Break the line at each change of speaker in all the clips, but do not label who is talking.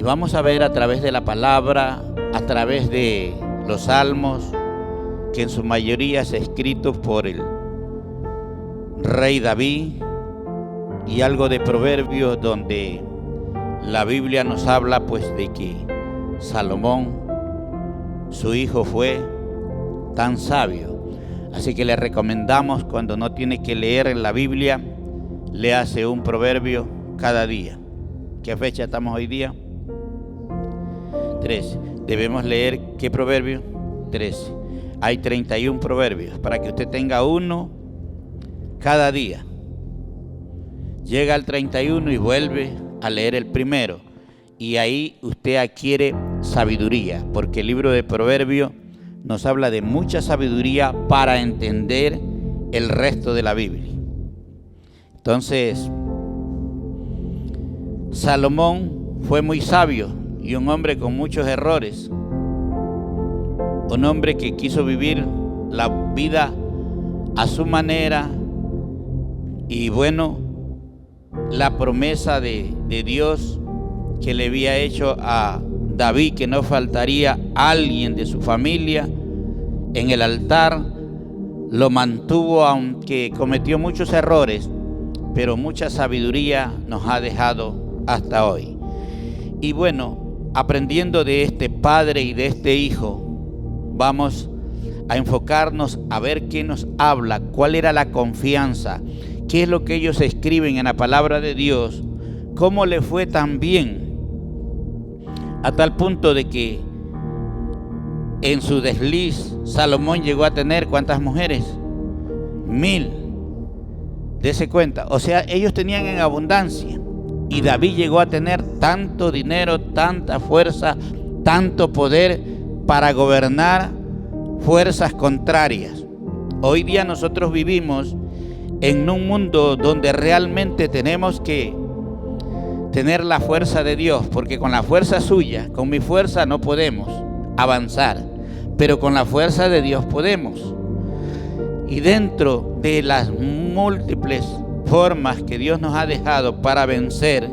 vamos a ver a través de la palabra, a través de los salmos, que en su mayoría es escrito por el rey David, y algo de Proverbios, donde la Biblia nos habla pues de que Salomón, su hijo, fue tan sabio. Así que le recomendamos, cuando no tiene que leer en la Biblia, léase un proverbio cada día. ¿Qué fecha estamos hoy día? 13. Debemos leer, ¿qué proverbio? 13. Hay 31 proverbios, para que usted tenga uno cada día. Llega al 31 y vuelve a leer el primero, y ahí usted adquiere sabiduría, porque el libro de Proverbios nos habla de mucha sabiduría para entender el resto de la Biblia. Entonces, Salomón fue muy sabio y un hombre con muchos errores, un hombre que quiso vivir la vida a su manera, y bueno, la promesa de Dios que le había hecho a David, que no faltaría alguien de su familia en el altar, lo mantuvo, aunque cometió muchos errores, pero mucha sabiduría nos ha dejado hasta hoy. Y bueno, aprendiendo de este padre y de este hijo, vamos a enfocarnos a ver qué nos habla, cuál era la confianza, qué es lo que ellos escriben en la palabra de Dios, cómo le fue tan bien, a tal punto de que en su desliz Salomón llegó a tener ¿cuántas mujeres? 1000. Dese cuenta, o sea, ellos tenían en abundancia, y David llegó a tener tanto dinero, tanta fuerza, tanto poder para gobernar fuerzas contrarias. Hoy día nosotros vivimos en un mundo donde realmente tenemos que tener la fuerza de Dios, porque con la fuerza suya, con mi fuerza no podemos avanzar, pero con la fuerza de Dios podemos. Y dentro de las múltiples formas que Dios nos ha dejado para vencer,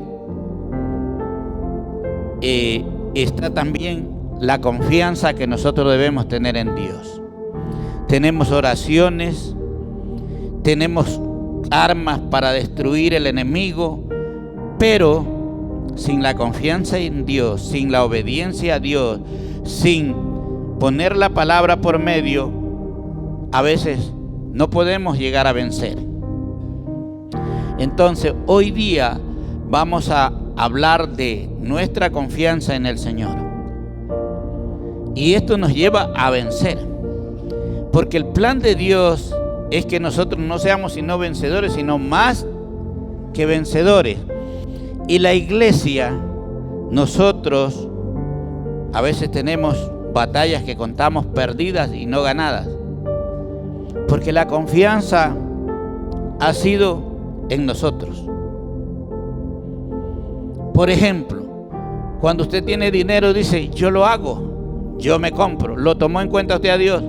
está también la confianza que nosotros debemos tener en Dios. Tenemos oraciones, tenemos armas para destruir el enemigo, pero sin la confianza en Dios, sin la obediencia a Dios, sin poner la palabra por medio, a veces no podemos llegar a vencer. Entonces, hoy día vamos a hablar de nuestra confianza en el Señor. Y esto nos lleva a vencer, porque el plan de Dios es que nosotros no seamos sino vencedores, sino más que vencedores. Y la iglesia, nosotros a veces tenemos batallas que contamos perdidas y no ganadas, porque la confianza ha sido en nosotros. Por ejemplo, cuando usted tiene dinero, dice: yo lo hago, yo me compro. ¿Lo tomó en cuenta usted a Dios?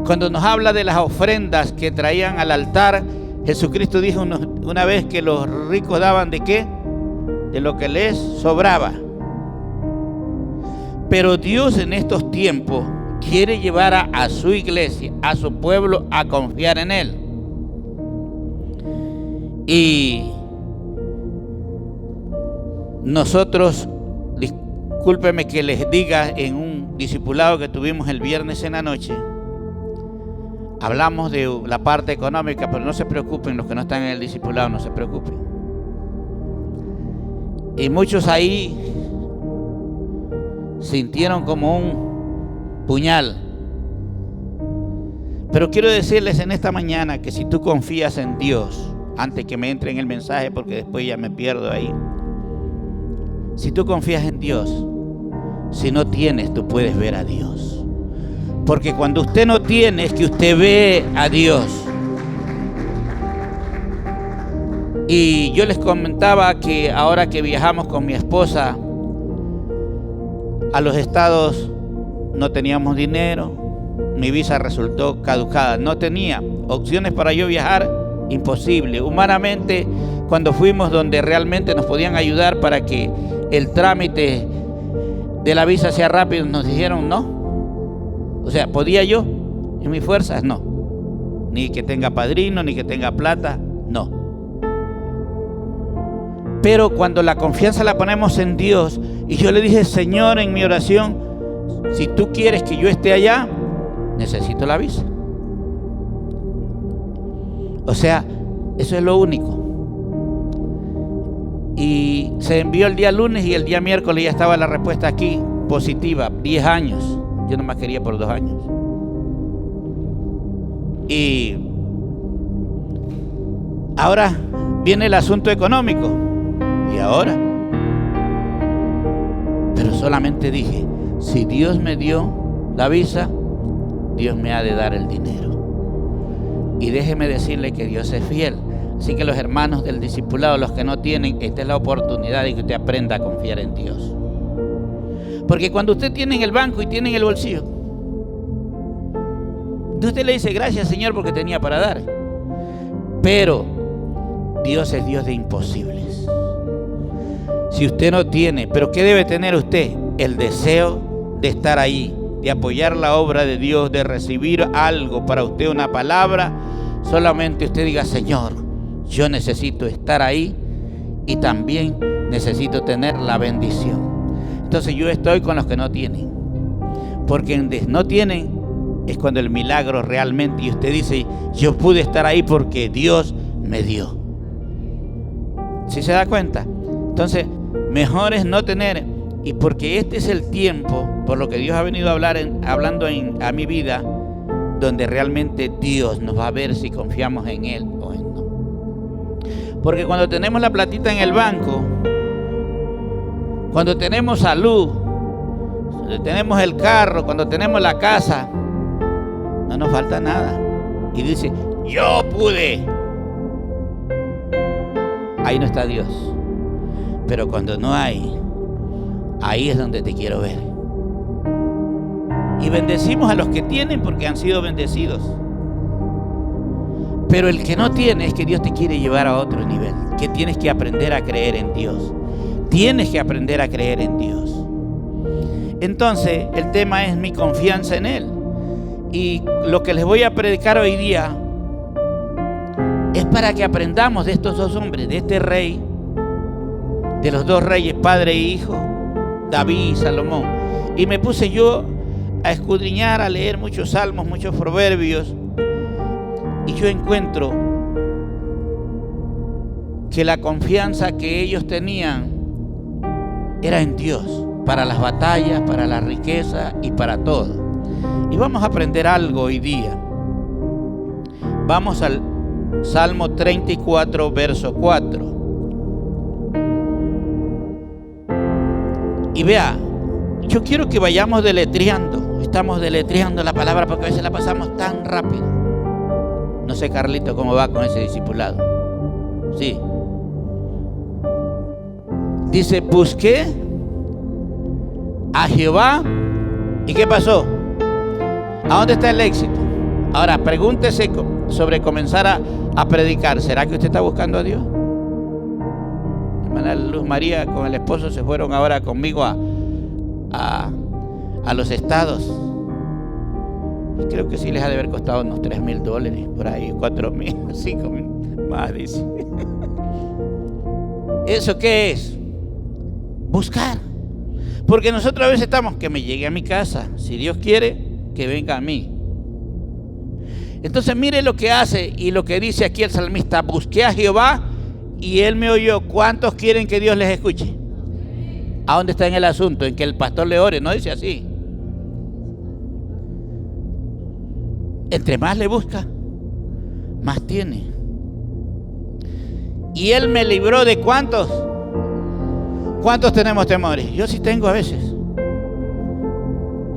Cuando nos habla de las ofrendas que traían al altar, Jesucristo dijo una vez que los ricos daban ¿de qué? De lo que les sobraba. Pero Dios en estos tiempos quiere llevar a su iglesia, a su pueblo, a confiar en Él. Y nosotros, discúlpeme que les diga, en un discipulado que tuvimos el viernes en la noche, hablamos de la parte económica, pero no se preocupen, los que no están en el discipulado, no se preocupen. Y muchos ahí sintieron como un puñal. Pero quiero decirles en esta mañana que si tú confías en Dios, antes que me entre en el mensaje, porque después ya me pierdo ahí. Si tú confías en Dios, si no tienes, tú puedes ver a Dios. Porque cuando usted no tiene, es que usted ve a Dios. Y yo les comentaba que ahora que viajamos con mi esposa a los estados, no teníamos dinero, mi visa resultó caducada, no tenía opciones para yo viajar, imposible. Humanamente cuando fuimos donde realmente nos podían ayudar para que el trámite de la visa sea rápido, nos dijeron no. O sea, ¿podía yo en mis fuerzas? No. Ni que tenga padrino, ni que tenga plata, no. Pero cuando la confianza la ponemos en Dios, y yo le dije, Señor, en mi oración, si tú quieres que yo esté allá, necesito la visa. O sea, eso es lo único. Y se envió el día lunes y el día miércoles ya estaba la respuesta aquí, positiva, 10 años. Yo nomás quería por 2 años. Y ahora viene el asunto económico. ¿Y ahora? Pero solamente dije, si Dios me dio la visa, Dios me ha de dar el dinero. Y déjeme decirle que Dios es fiel. Así que los hermanos del discipulado, los que no tienen, esta es la oportunidad de que usted aprenda a confiar en Dios. Porque cuando usted tiene en el banco y tiene en el bolsillo, usted le dice gracias, Señor, porque tenía para dar. Pero Dios es Dios de imposibles. Si usted no tiene, pero ¿qué debe tener usted? El deseo de estar ahí, de apoyar la obra de Dios, de recibir algo para usted, una palabra. Solamente usted diga, Señor, yo necesito estar ahí y también necesito tener la bendición. Entonces yo estoy con los que no tienen, porque no tienen es cuando el milagro realmente, y usted dice, yo pude estar ahí porque Dios me dio. ¿Sí se da cuenta? Entonces mejor es no tener, y porque este es el tiempo, por lo que Dios ha venido a hablando a mi vida, donde realmente Dios nos va a ver si confiamos en Él o en no. Porque cuando tenemos la platita en el banco, cuando tenemos salud, cuando tenemos el carro, cuando tenemos la casa, no nos falta nada. Y dice, yo pude. Ahí no está Dios. Pero cuando no hay, ahí es donde te quiero ver. Y bendecimos a los que tienen porque han sido bendecidos. Pero el que no tiene es que Dios te quiere llevar a otro nivel. Que tienes que aprender a creer en Dios. Tienes que aprender a creer en Dios. Entonces, el tema es mi confianza en Él. Y lo que les voy a predicar hoy día es para que aprendamos de estos dos hombres, de este rey, de los dos reyes, padre e hijo, David y Salomón. Y me puse yo a escudriñar, a leer muchos salmos, muchos proverbios, y yo encuentro que la confianza que ellos tenían era en Dios, para las batallas, para la riqueza y para todo. Y vamos a aprender algo hoy día. Vamos al Salmo 34, verso 4. Y vea, yo quiero que vayamos deletreando. Estamos deletreando la palabra porque a veces la pasamos tan rápido. No sé, Carlito, cómo va con ese discipulado. Sí. Dice, busqué a Jehová. ¿Y qué pasó? ¿A dónde está el éxito? Ahora, pregúntese sobre comenzar a predicar. ¿Será que usted está buscando a Dios? Hermana Luz María con el esposo se fueron ahora conmigo a los estados. Y creo que sí les ha de haber costado unos $3,000, por ahí, 4,000, 5,000, más dice. ¿Eso qué es? Buscar. Porque nosotros a veces estamos, que me llegue a mi casa. Si Dios quiere, que venga a mí. Entonces mire lo que hace y lo que dice aquí el salmista. Busqué a Jehová y Él me oyó. ¿Cuántos quieren que Dios les escuche? ¿A dónde está en el asunto? En que el pastor le ore. No dice así. Entre más le busca, más tiene. Y Él me libró de ¿cuántos? ¿Cuántos tenemos temores? Yo sí tengo a veces.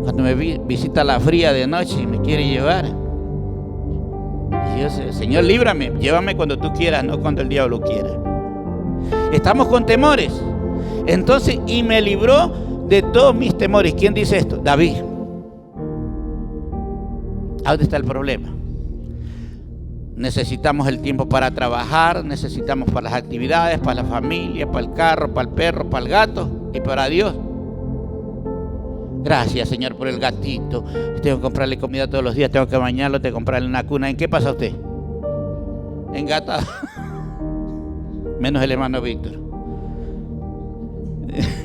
Cuando me visita la fría de noche y me quiere llevar. Y yo sé, Señor, líbrame, llévame cuando tú quieras, no cuando el diablo quiera. Estamos con temores. Entonces, y me libró de todos mis temores. ¿Quién dice esto? David. ¿A dónde está el problema? necesitamos el tiempo para trabajar, necesitamos para las actividades, para la familia, para el carro, para el perro, para el gato y para Dios. Gracias, Señor, por el gatito. Tengo que comprarle comida todos los días, tengo que bañarlo, tengo que comprarle una cuna. ¿En qué pasa usted? Engatado. Menos el hermano Víctor.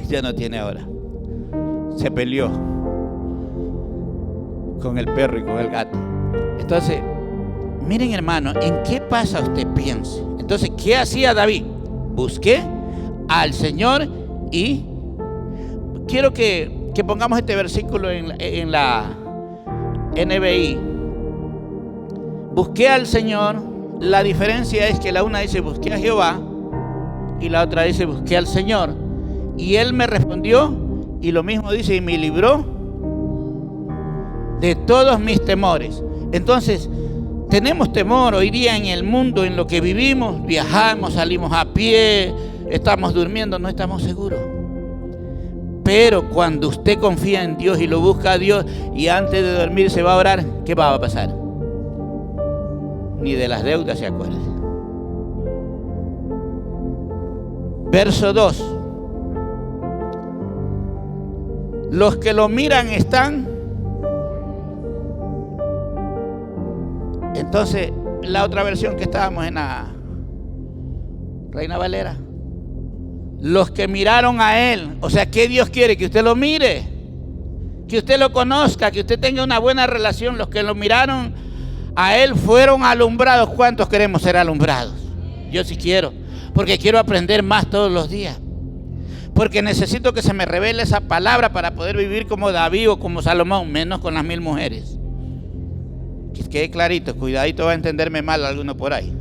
Ya no tiene ahora. Se peleó con el perro y con el gato. Entonces, miren, hermano, ¿en qué pasa usted? Piense. Entonces, ¿qué hacía David? Busqué al Señor y quiero que pongamos este versículo en la NBI. Busqué al Señor. La diferencia es que la una dice busqué a Jehová y la otra dice busqué al Señor. Y Él me respondió, y lo mismo dice, y me libró de todos mis temores. Entonces, tenemos temor hoy día en el mundo, en lo que vivimos. Viajamos, salimos a pie, estamos durmiendo, no estamos seguros. Pero cuando usted confía en Dios y lo busca a Dios y antes de dormir se va a orar, ¿qué va a pasar? Ni de las deudas se acuerda. Verso 2. Los que lo miran están. Entonces, la otra versión que estábamos en la Reina Valera. Los que miraron a Él. O sea, ¿qué Dios quiere? Que usted lo mire, que usted lo conozca, que usted tenga una buena relación. Los que lo miraron a Él fueron alumbrados. ¿Cuántos queremos ser alumbrados? Yo sí quiero, porque quiero aprender más todos los días, porque necesito que se me revele esa palabra para poder vivir como David o como Salomón, menos con las 1000 mujeres. Que quede clarito, cuidadito, va a entenderme mal alguno por ahí.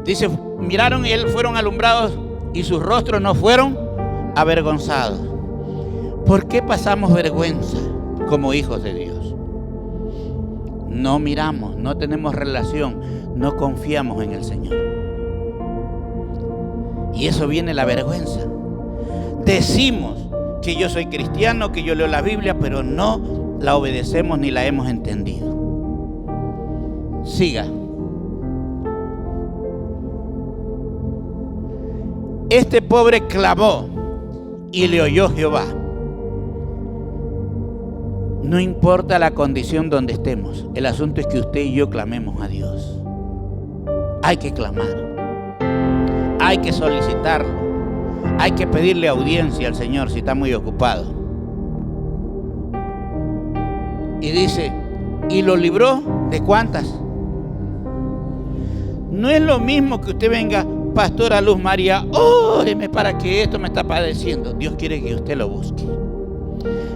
Dice, miraron y Él fueron alumbrados y sus rostros no fueron avergonzados. ¿Por qué pasamos vergüenza como hijos de Dios? No miramos, no tenemos relación, no confiamos en el Señor. Y eso viene la vergüenza. Decimos que yo soy cristiano, que yo leo la Biblia, pero no la obedecemos ni la hemos entendido. Siga. Este pobre clamó y le oyó Jehová. No importa la condición donde estemos, el asunto es que usted y yo clamemos a Dios. Hay que clamar, hay que solicitarlo, hay que pedirle audiencia al Señor si está muy ocupado. Y dice, ¿y lo libró de cuántas? No es lo mismo que usted venga, Pastora Luz María, óreme para que esto me está padeciendo. Dios quiere que usted lo busque.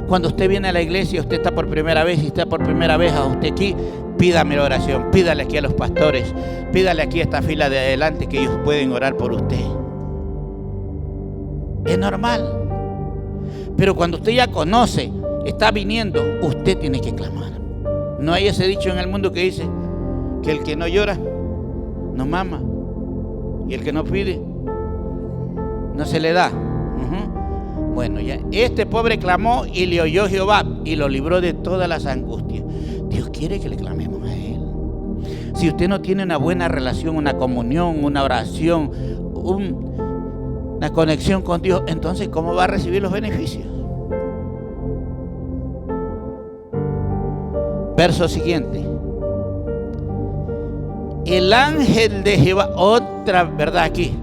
Cuando usted viene a la iglesia, usted está por primera vez y está por primera vez a usted aquí, pídame la oración, pídale aquí a los pastores, pídale aquí a esta fila de adelante que ellos pueden orar por usted. Es normal. Pero cuando usted ya conoce, está viniendo, usted tiene que clamar. No hay ese dicho en el mundo que dice que el que no llora, no mama. Y el que no pide, no se le da. Bueno, ya este pobre clamó y le oyó Jehová y lo libró de todas las angustias. Dios quiere que le clamemos a Él. Si usted no tiene una buena relación, una comunión, una oración, una conexión con Dios, entonces ¿cómo va a recibir los beneficios? Verso siguiente. El ángel de Jehová, otra verdad aquí.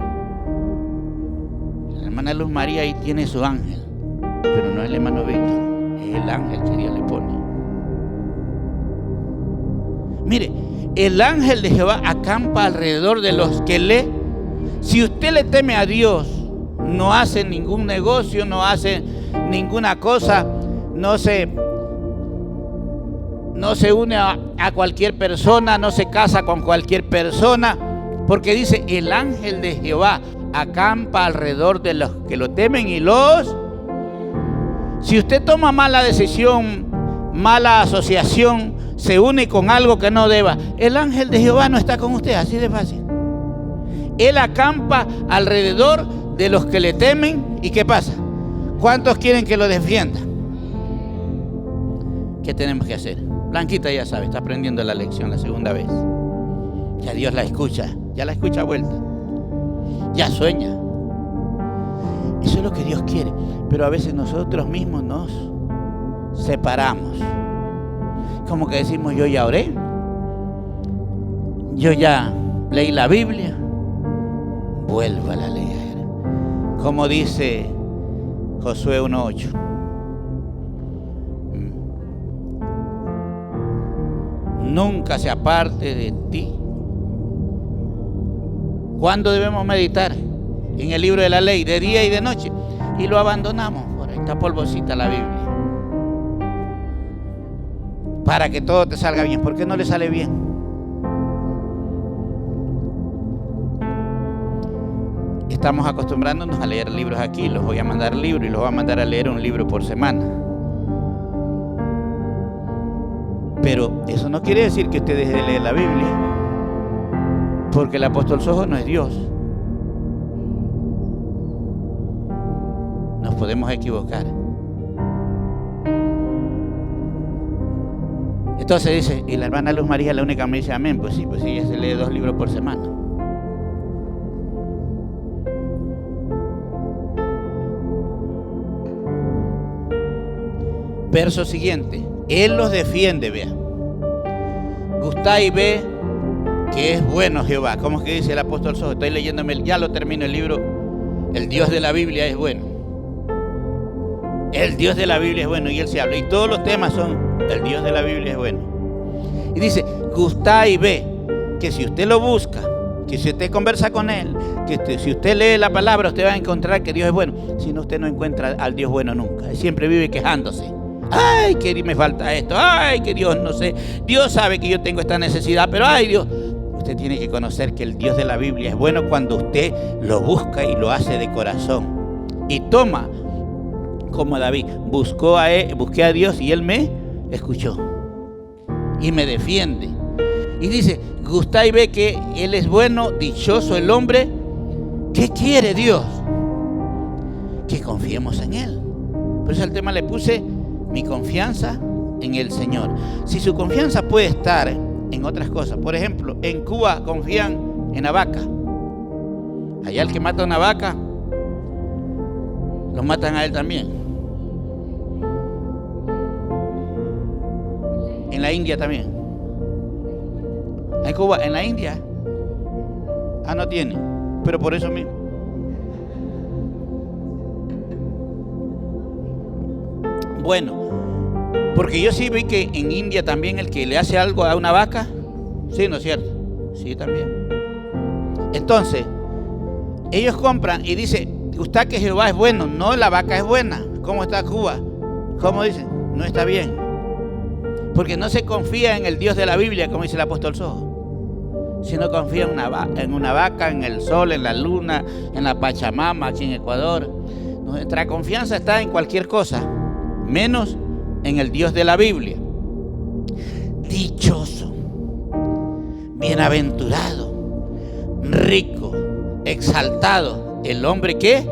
La hermana Luz María ahí tiene su ángel, pero no es el hermano Víctor, es el ángel que Dios le pone. Mire, el ángel de Jehová acampa alrededor de los que le. Si usted le teme a Dios, no hace ningún negocio, no hace ninguna cosa, no se une a cualquier persona, no se casa con cualquier persona, porque dice, el ángel de Jehová acampa alrededor de los que lo temen y los. Si usted toma mala decisión, mala asociación, se une con algo que no deba, el ángel de Jehová no está con usted, así de fácil. Él acampa alrededor de los que le temen. ¿Y qué pasa? ¿Cuántos quieren que lo defienda? ¿Qué tenemos que hacer? Blanquita ya sabe, está aprendiendo la lección la segunda vez. Ya Dios la escucha, ya la escucha a vuelta. Ya sueña. Eso es lo que Dios quiere. Pero a veces nosotros mismos nos separamos. Como que decimos, yo ya oré, yo ya leí la Biblia, vuélvala a leer. Como dice Josué 1:8. Nunca se aparte de ti. ¿Cuándo debemos meditar? En el libro de la ley, de día y de noche. Y lo abandonamos por esta polvosita la Biblia. Para que todo te salga bien. ¿Por qué no le sale bien? Estamos acostumbrándonos a leer libros aquí. Los voy a mandar libros y los voy a mandar a leer un libro por semana. Pero eso no quiere decir que usted deje de leer la Biblia. Porque el apóstol Sojo no es Dios. Nos podemos equivocar. Entonces dice, y la hermana Luz María es la única que me dice amén. Pues sí, ella se lee 2 libros por semana. Verso siguiente. Él los defiende, vea. Gustad y ve que es bueno Jehová. ¿Cómo es que dice el apóstol Sojo? Estoy leyéndome, ya lo termino el libro. El Dios de la Biblia es bueno. El Dios de la Biblia es bueno y Él se habla. Y todos los temas son, el Dios de la Biblia es bueno. Y dice, gustad y ve, que si usted lo busca, que si usted conversa con Él, que si usted lee la palabra, usted va a encontrar que Dios es bueno. Si no, usted no encuentra al Dios bueno nunca. Él siempre vive quejándose. Ay, que me falta esto. Ay, que Dios no sé. Dios sabe que yo tengo esta necesidad, pero ay, Dios. Usted tiene que conocer que el Dios de la Biblia es bueno cuando usted lo busca y lo hace de corazón. Y toma, como David, busqué a Dios y Él me escuchó. Y me defiende. Y dice, gustad y ve que Él es bueno, dichoso el hombre. ¿Qué quiere Dios? Que confiemos en Él. Por eso al tema le puse mi confianza en el Señor. Si su confianza puede estar en otras cosas, por ejemplo, en Cuba confían en la vaca. Allá el que mata una vaca, lo matan a él también. En la India también. En Cuba, en la India, no tiene, pero por eso mismo. Bueno, porque yo sí vi que en India también el que le hace algo a una vaca, sí, ¿no es cierto? Sí, también. Entonces, ellos compran y dicen, gustad que Jehová es bueno, no, la vaca es buena. ¿Cómo está Cuba? ¿Cómo dicen? No está bien. Porque no se confía en el Dios de la Biblia, como dice el apóstol Sojo, sino confía en una vaca, en el sol, en la luna, en la Pachamama, aquí en Ecuador. Nuestra confianza está en cualquier cosa, menos en el Dios de la Biblia. Dichoso, bienaventurado, rico, exaltado, el hombre que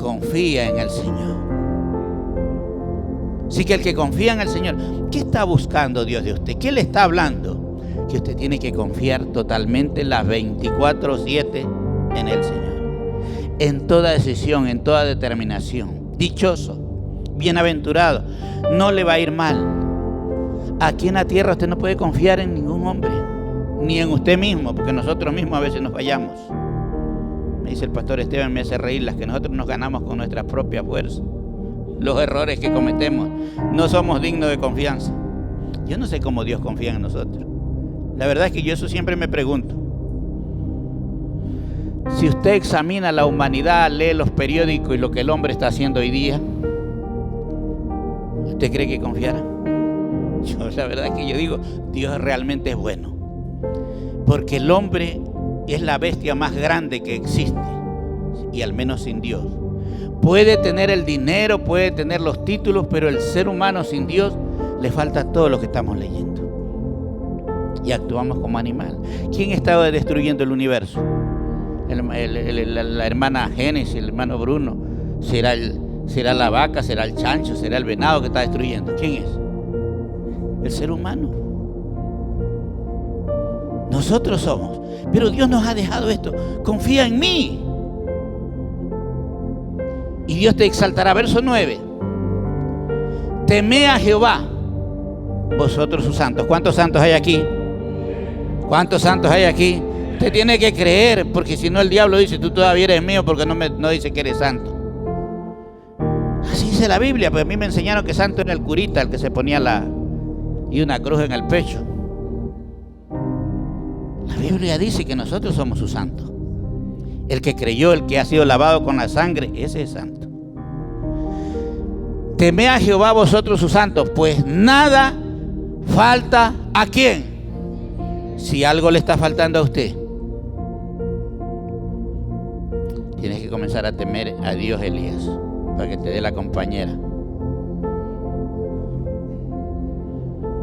confía en el Señor. Así que el que confía en el Señor, ¿qué está buscando Dios de usted? ¿Qué le está hablando? Que usted tiene que confiar totalmente las 24/7 en el Señor. En toda decisión, en toda determinación. Dichoso, bienaventurado, no le va a ir mal. Aquí en la tierra usted no puede confiar en ningún hombre, ni en usted mismo, porque nosotros mismos a veces nos fallamos. Me dice el pastor Esteban, me hace reír, las que nosotros nos ganamos con nuestra propia fuerza. Los errores que cometemos, no somos dignos de confianza. Yo no sé cómo Dios confía en nosotros. La verdad es que yo eso siempre me pregunto. Si usted examina la humanidad, lee los periódicos y lo que el hombre está haciendo hoy día, ¿usted cree que confiara? La verdad es que yo digo, Dios realmente es bueno. Porque el hombre es la bestia más grande que existe, y al menos sin Dios. Puede tener el dinero, puede tener los títulos, pero el ser humano sin Dios le falta todo lo que estamos leyendo. Y actuamos como animal. ¿Quién estaba destruyendo el universo? La hermana Génesis, el hermano Bruno. ¿Será la vaca, será el chancho, será el venado que está destruyendo? ¿Quién es? el ser humano. Nosotros somos. Pero Dios nos ha dejado esto. Confía en mí. Y Dios te exaltará. Verso 9. Temed a Jehová, vosotros sus santos. ¿Cuántos santos hay aquí? ¿Cuántos santos hay aquí? Usted tiene que creer, porque si no el diablo dice, tú todavía eres mío, porque no dice que eres santo. Así dice la Biblia, pues a mí me enseñaron que santo era el curita, el que se ponía y una cruz en el pecho. La Biblia dice que nosotros somos sus santos. El que creyó, el que ha sido lavado con la sangre, ese es santo. Temed a Jehová vosotros sus santos, pues nada falta a quién. Si algo le está faltando a usted, tienes que comenzar a temer a Dios, Elías, para que te dé la compañera.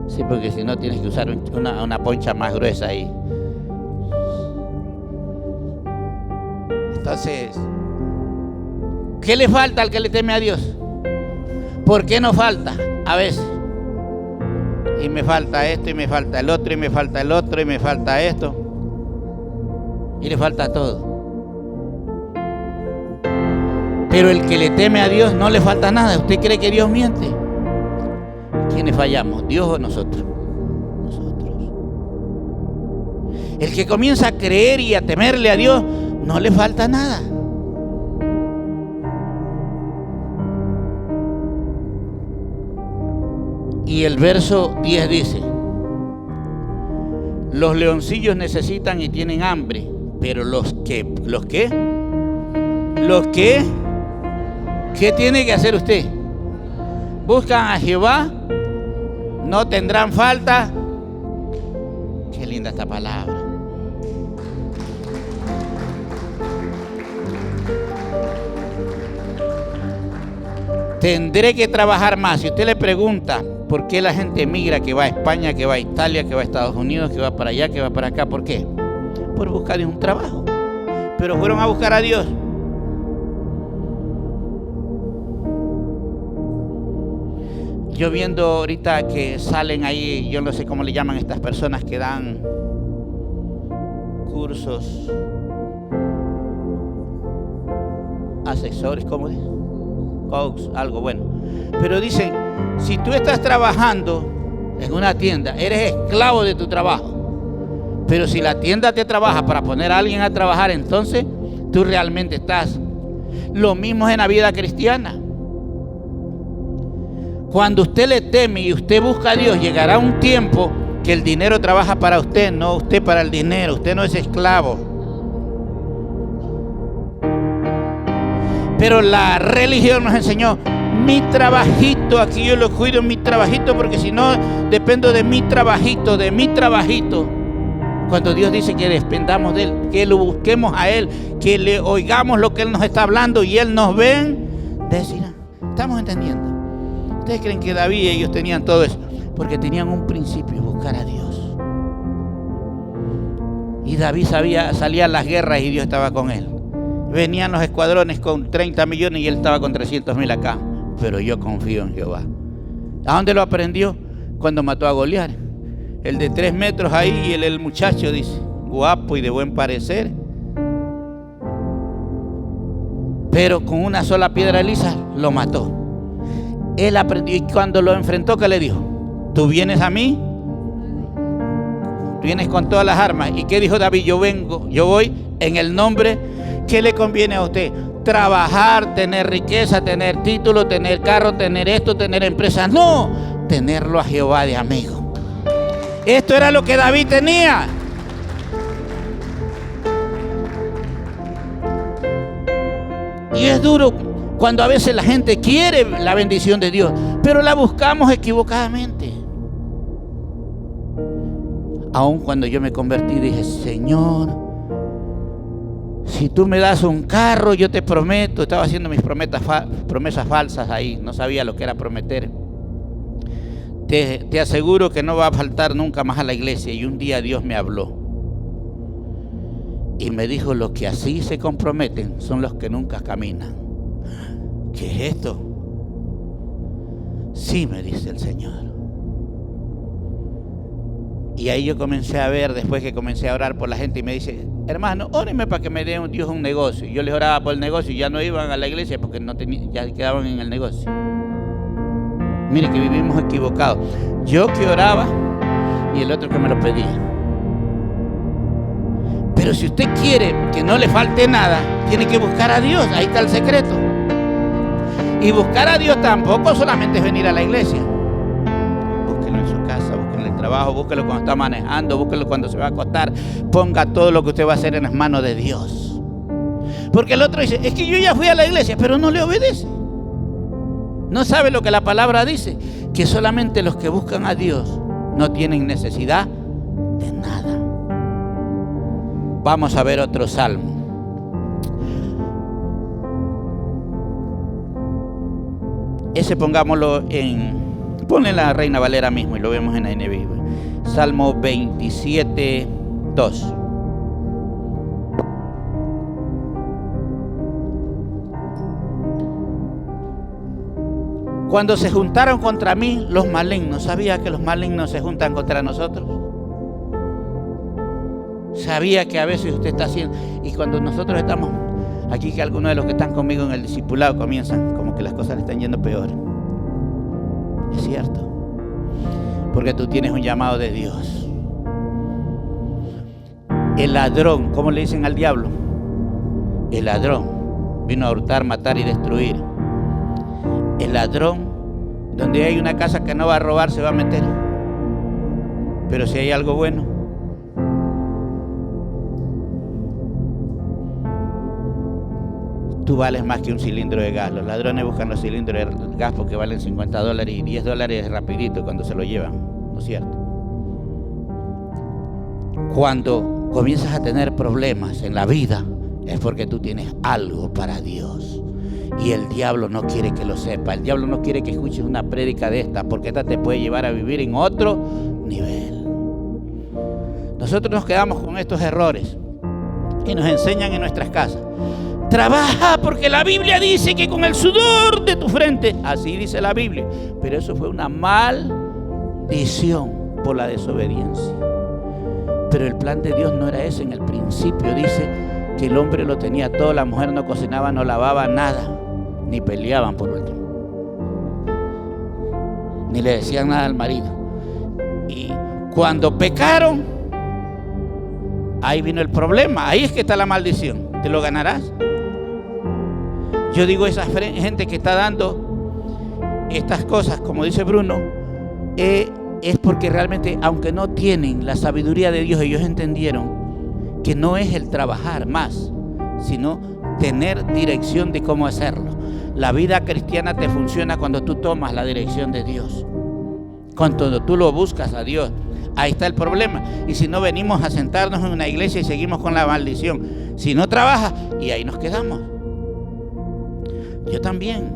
Sí, porque si no tienes que usar una poncha más gruesa ahí. Entonces, ¿qué le falta al que le teme a Dios? ¿Por qué no falta? A veces. Y me falta esto, y me falta el otro, y me falta el otro, y me falta esto. Y le falta todo. Pero el que le teme a Dios no le falta nada. ¿Usted cree que Dios miente? ¿Quiénes fallamos? ¿Dios o nosotros? Nosotros. El que comienza a creer y a temerle a Dios, no le falta nada. Y el verso 10 dice: los leoncillos necesitan y tienen hambre, pero ¿qué tiene que hacer usted? Buscan a Jehová, no tendrán falta. Qué linda esta palabra. Tendré que trabajar más. Si usted le pregunta por qué la gente migra, que va a España, que va a Italia, que va a Estados Unidos, que va para allá, que va para acá, ¿por qué? Por buscar un trabajo. Pero fueron a buscar a Dios. Yo viendo ahorita que salen ahí, yo no sé cómo le llaman estas personas que dan cursos, asesores, ¿cómo es? Coach, algo bueno. Pero dicen, si tú estás trabajando en una tienda, eres esclavo de tu trabajo. Pero si la tienda te trabaja para poner a alguien a trabajar, entonces tú realmente estás. Lo mismo es en la vida cristiana. Cuando usted le teme y usted busca a Dios, llegará un tiempo que el dinero trabaja para usted, no usted para el dinero. Usted no es esclavo. Pero la religión nos enseñó, mi trabajito, aquí yo lo cuido, mi trabajito, porque si no dependo de mi trabajito, Cuando Dios dice que dependamos de Él, que lo busquemos a Él, que le oigamos lo que Él nos está hablando y Él nos ven, decirán, ¿estamos entendiendo? ¿Ustedes creen que David y ellos tenían todo eso? Porque tenían un principio, buscar a Dios. Y David salía a las guerras y Dios estaba con él. Venían los escuadrones con 30 millones y él estaba con 300,000 acá. Pero yo confío en Jehová. ¿A dónde lo aprendió? Cuando mató a Goliat. El de 3 metros ahí y el muchacho dice, guapo y de buen parecer. Pero con una sola piedra lisa lo mató. Él aprendió y cuando lo enfrentó, ¿qué le dijo? ¿Tú vienes a mí? Tú vienes con todas las armas. ¿Y qué dijo David? Yo voy en el nombre. ¿Qué le conviene a usted? Trabajar, tener riqueza, tener título, tener carro, tener esto, tener empresa. No, tenerlo a Jehová de amigo. Esto era lo que David tenía. Y es duro cuando a veces la gente quiere la bendición de Dios, pero la buscamos equivocadamente. Aun cuando yo me convertí, dije, Señor, si tú me das un carro, yo te prometo. Estaba haciendo mis promesas falsas ahí. No sabía lo que era prometer. Te aseguro que no va a faltar nunca más a la iglesia. Y un día Dios me habló. Y me dijo, los que así se comprometen son los que nunca caminan. ¿Qué es esto? Sí, me dice el Señor. Y ahí yo comencé a ver, después que comencé a orar por la gente, y me dice: hermano, óreme para que me dé Dios un negocio. Y yo les oraba por el negocio y ya no iban a la iglesia porque no tenían, ya quedaban en el negocio. Mire que vivimos equivocados. Yo que oraba y el otro que me lo pedía. Pero si usted quiere que no le falte nada, tiene que buscar a Dios. Ahí está el secreto. Y buscar a Dios tampoco solamente es venir a la iglesia. Búsquelo en su casa, búsquelo en el trabajo, búsquelo cuando está manejando, búsquelo cuando se va a acostar. Ponga todo lo que usted va a hacer en las manos de Dios. Porque el otro dice: es que yo ya fui a la iglesia, pero no le obedece. No sabe lo que la palabra dice, que solamente los que buscan a Dios no tienen necesidad de nada. Vamos a ver otro salmo. Ese pongámoslo ponle la Reina Valera mismo y lo vemos en la NBI. Salmo 27, 2. Cuando se juntaron contra mí los malignos, ¿sabía que los malignos se juntan contra nosotros? Sabía que a veces usted está haciendo, y cuando nosotros estamos aquí, que algunos de los que están conmigo en el discipulado comienzan como que las cosas le están yendo peor. Es cierto, porque tú tienes un llamado de Dios. El ladrón, ¿cómo le dicen al diablo? El ladrón vino a hurtar, matar y destruir. El ladrón, donde hay una casa que no va a robar, se va a meter. Pero si hay algo bueno, tú vales más que un cilindro de gas. Los ladrones buscan los cilindros de gas porque valen $50 y $10 es rapidito cuando se lo llevan, ¿no es cierto? Cuando comienzas a tener problemas en la vida, es porque tú tienes algo para Dios. Y el diablo no quiere que lo sepa. El diablo no quiere que escuches una prédica de esta, porque esta te puede llevar a vivir en otro nivel. Nosotros nos quedamos con estos errores y nos enseñan en nuestras casas: trabaja porque la Biblia dice que con el sudor de tu frente, así dice la Biblia. Pero eso fue una maldición por la desobediencia. Pero el plan de Dios no era ese. En el principio dice que el hombre lo tenía todo, la mujer no cocinaba, no lavaba nada, ni peleaban por último, ni le decían nada al marido. Y cuando pecaron, ahí vino el problema. Ahí es que está la maldición. ¿Te lo ganarás? Yo digo, esa gente que está dando estas cosas, como dice Bruno, es porque realmente, aunque no tienen la sabiduría de Dios, ellos entendieron que no es el trabajar más, sino tener dirección de cómo hacerlo. La vida cristiana te funciona cuando tú tomas la dirección de Dios, cuando tú lo buscas a Dios. Ahí está el problema. Y si no, venimos a sentarnos en una iglesia y seguimos con la maldición. Si no trabajas, y ahí nos quedamos. Yo también.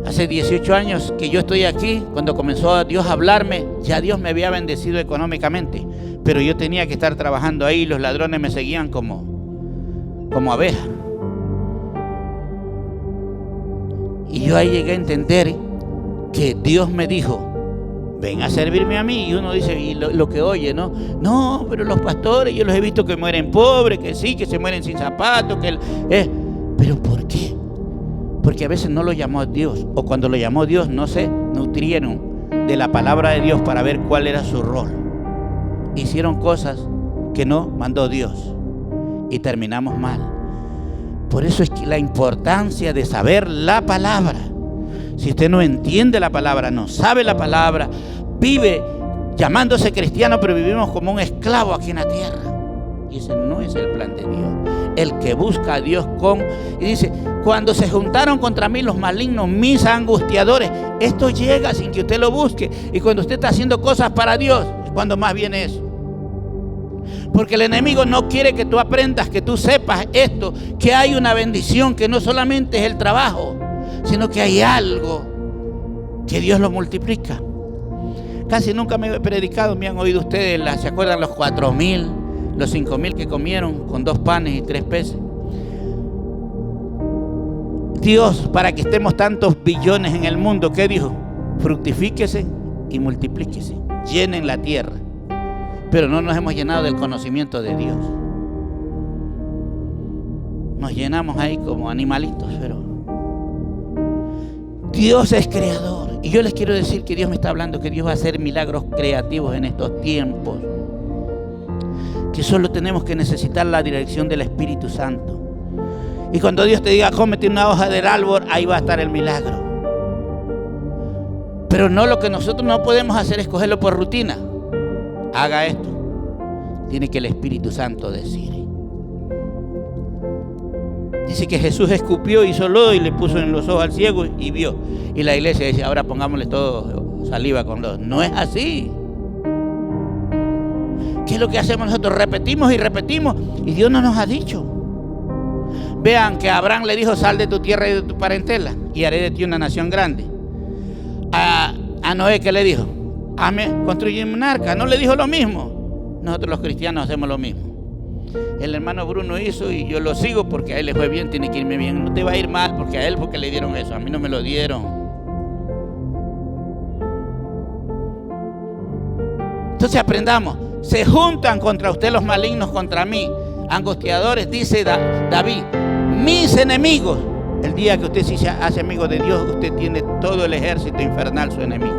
Hace 18 años que yo estoy aquí, cuando comenzó Dios a hablarme, ya Dios me había bendecido económicamente, pero yo tenía que estar trabajando ahí. Los ladrones me seguían como abeja. Y yo ahí llegué a entender que Dios me dijo: ven a servirme a mí. Y uno dice, y lo que oye, ¿no? No, pero los pastores, yo los he visto que mueren pobres, que sí, que se mueren sin zapatos, ¿pero por qué? Porque a veces no lo llamó Dios, o cuando lo llamó Dios no se nutrieron de la palabra de Dios para ver cuál era su rol. Hicieron cosas que no mandó Dios y terminamos mal. Por eso es que la importancia de saber la palabra. Si usted no entiende la palabra, no sabe la palabra, vive llamándose cristiano, pero vivimos como un esclavo aquí en la tierra. Y ese no es el plan de Dios. El que busca a Dios y dice: cuando se juntaron contra mí los malignos, mis angustiadores. Esto llega sin que usted lo busque. Y cuando usted está haciendo cosas para Dios, es cuando más viene eso. Porque el enemigo no quiere que tú aprendas, que tú sepas esto, que hay una bendición, que no solamente es el trabajo, sino que hay algo que Dios lo multiplica. Casi nunca me he predicado, me han oído ustedes, ¿se acuerdan los 4,000, los 5,000 que comieron con 2 panes y 3 peces? Dios, para que estemos tantos billones en el mundo, ¿qué dijo? Fructifíquese y multiplíquese, llenen la tierra. pero no nos hemos llenado del conocimiento de Dios. Nos llenamos ahí como animalitos, pero Dios es creador. Y yo les quiero decir que Dios me está hablando, que Dios va a hacer milagros creativos en estos tiempos, que solo tenemos que necesitar la dirección del Espíritu Santo. Y cuando Dios te diga, cómete una hoja del árbol, ahí va a estar el milagro. Pero no, lo que nosotros no podemos hacer es cogerlo por rutina. Haga esto. Tiene que el Espíritu Santo decir. Dice que Jesús escupió, hizo lodo y le puso en los ojos al ciego y vio. Y la iglesia dice, ahora pongámosle todo saliva con lodo. No es así. ¿Qué es lo que hacemos nosotros? Repetimos y repetimos y Dios no nos ha dicho. Vean que Abraham le dijo, sal de tu tierra y de tu parentela y haré de ti una nación grande. A Noé, ¿qué le dijo? Construye un arca. No le dijo lo mismo. Nosotros los cristianos hacemos lo mismo. El hermano Bruno hizo y yo lo sigo porque a él le fue bien, tiene que irme bien. No te va a ir mal porque a él porque le dieron eso, a mí no me lo dieron. Entonces aprendamos. Se juntan contra usted los malignos, contra mí, angustiadores, dice David, mis enemigos. El día que usted se hace amigo de Dios, usted tiene todo el ejército infernal su enemigo.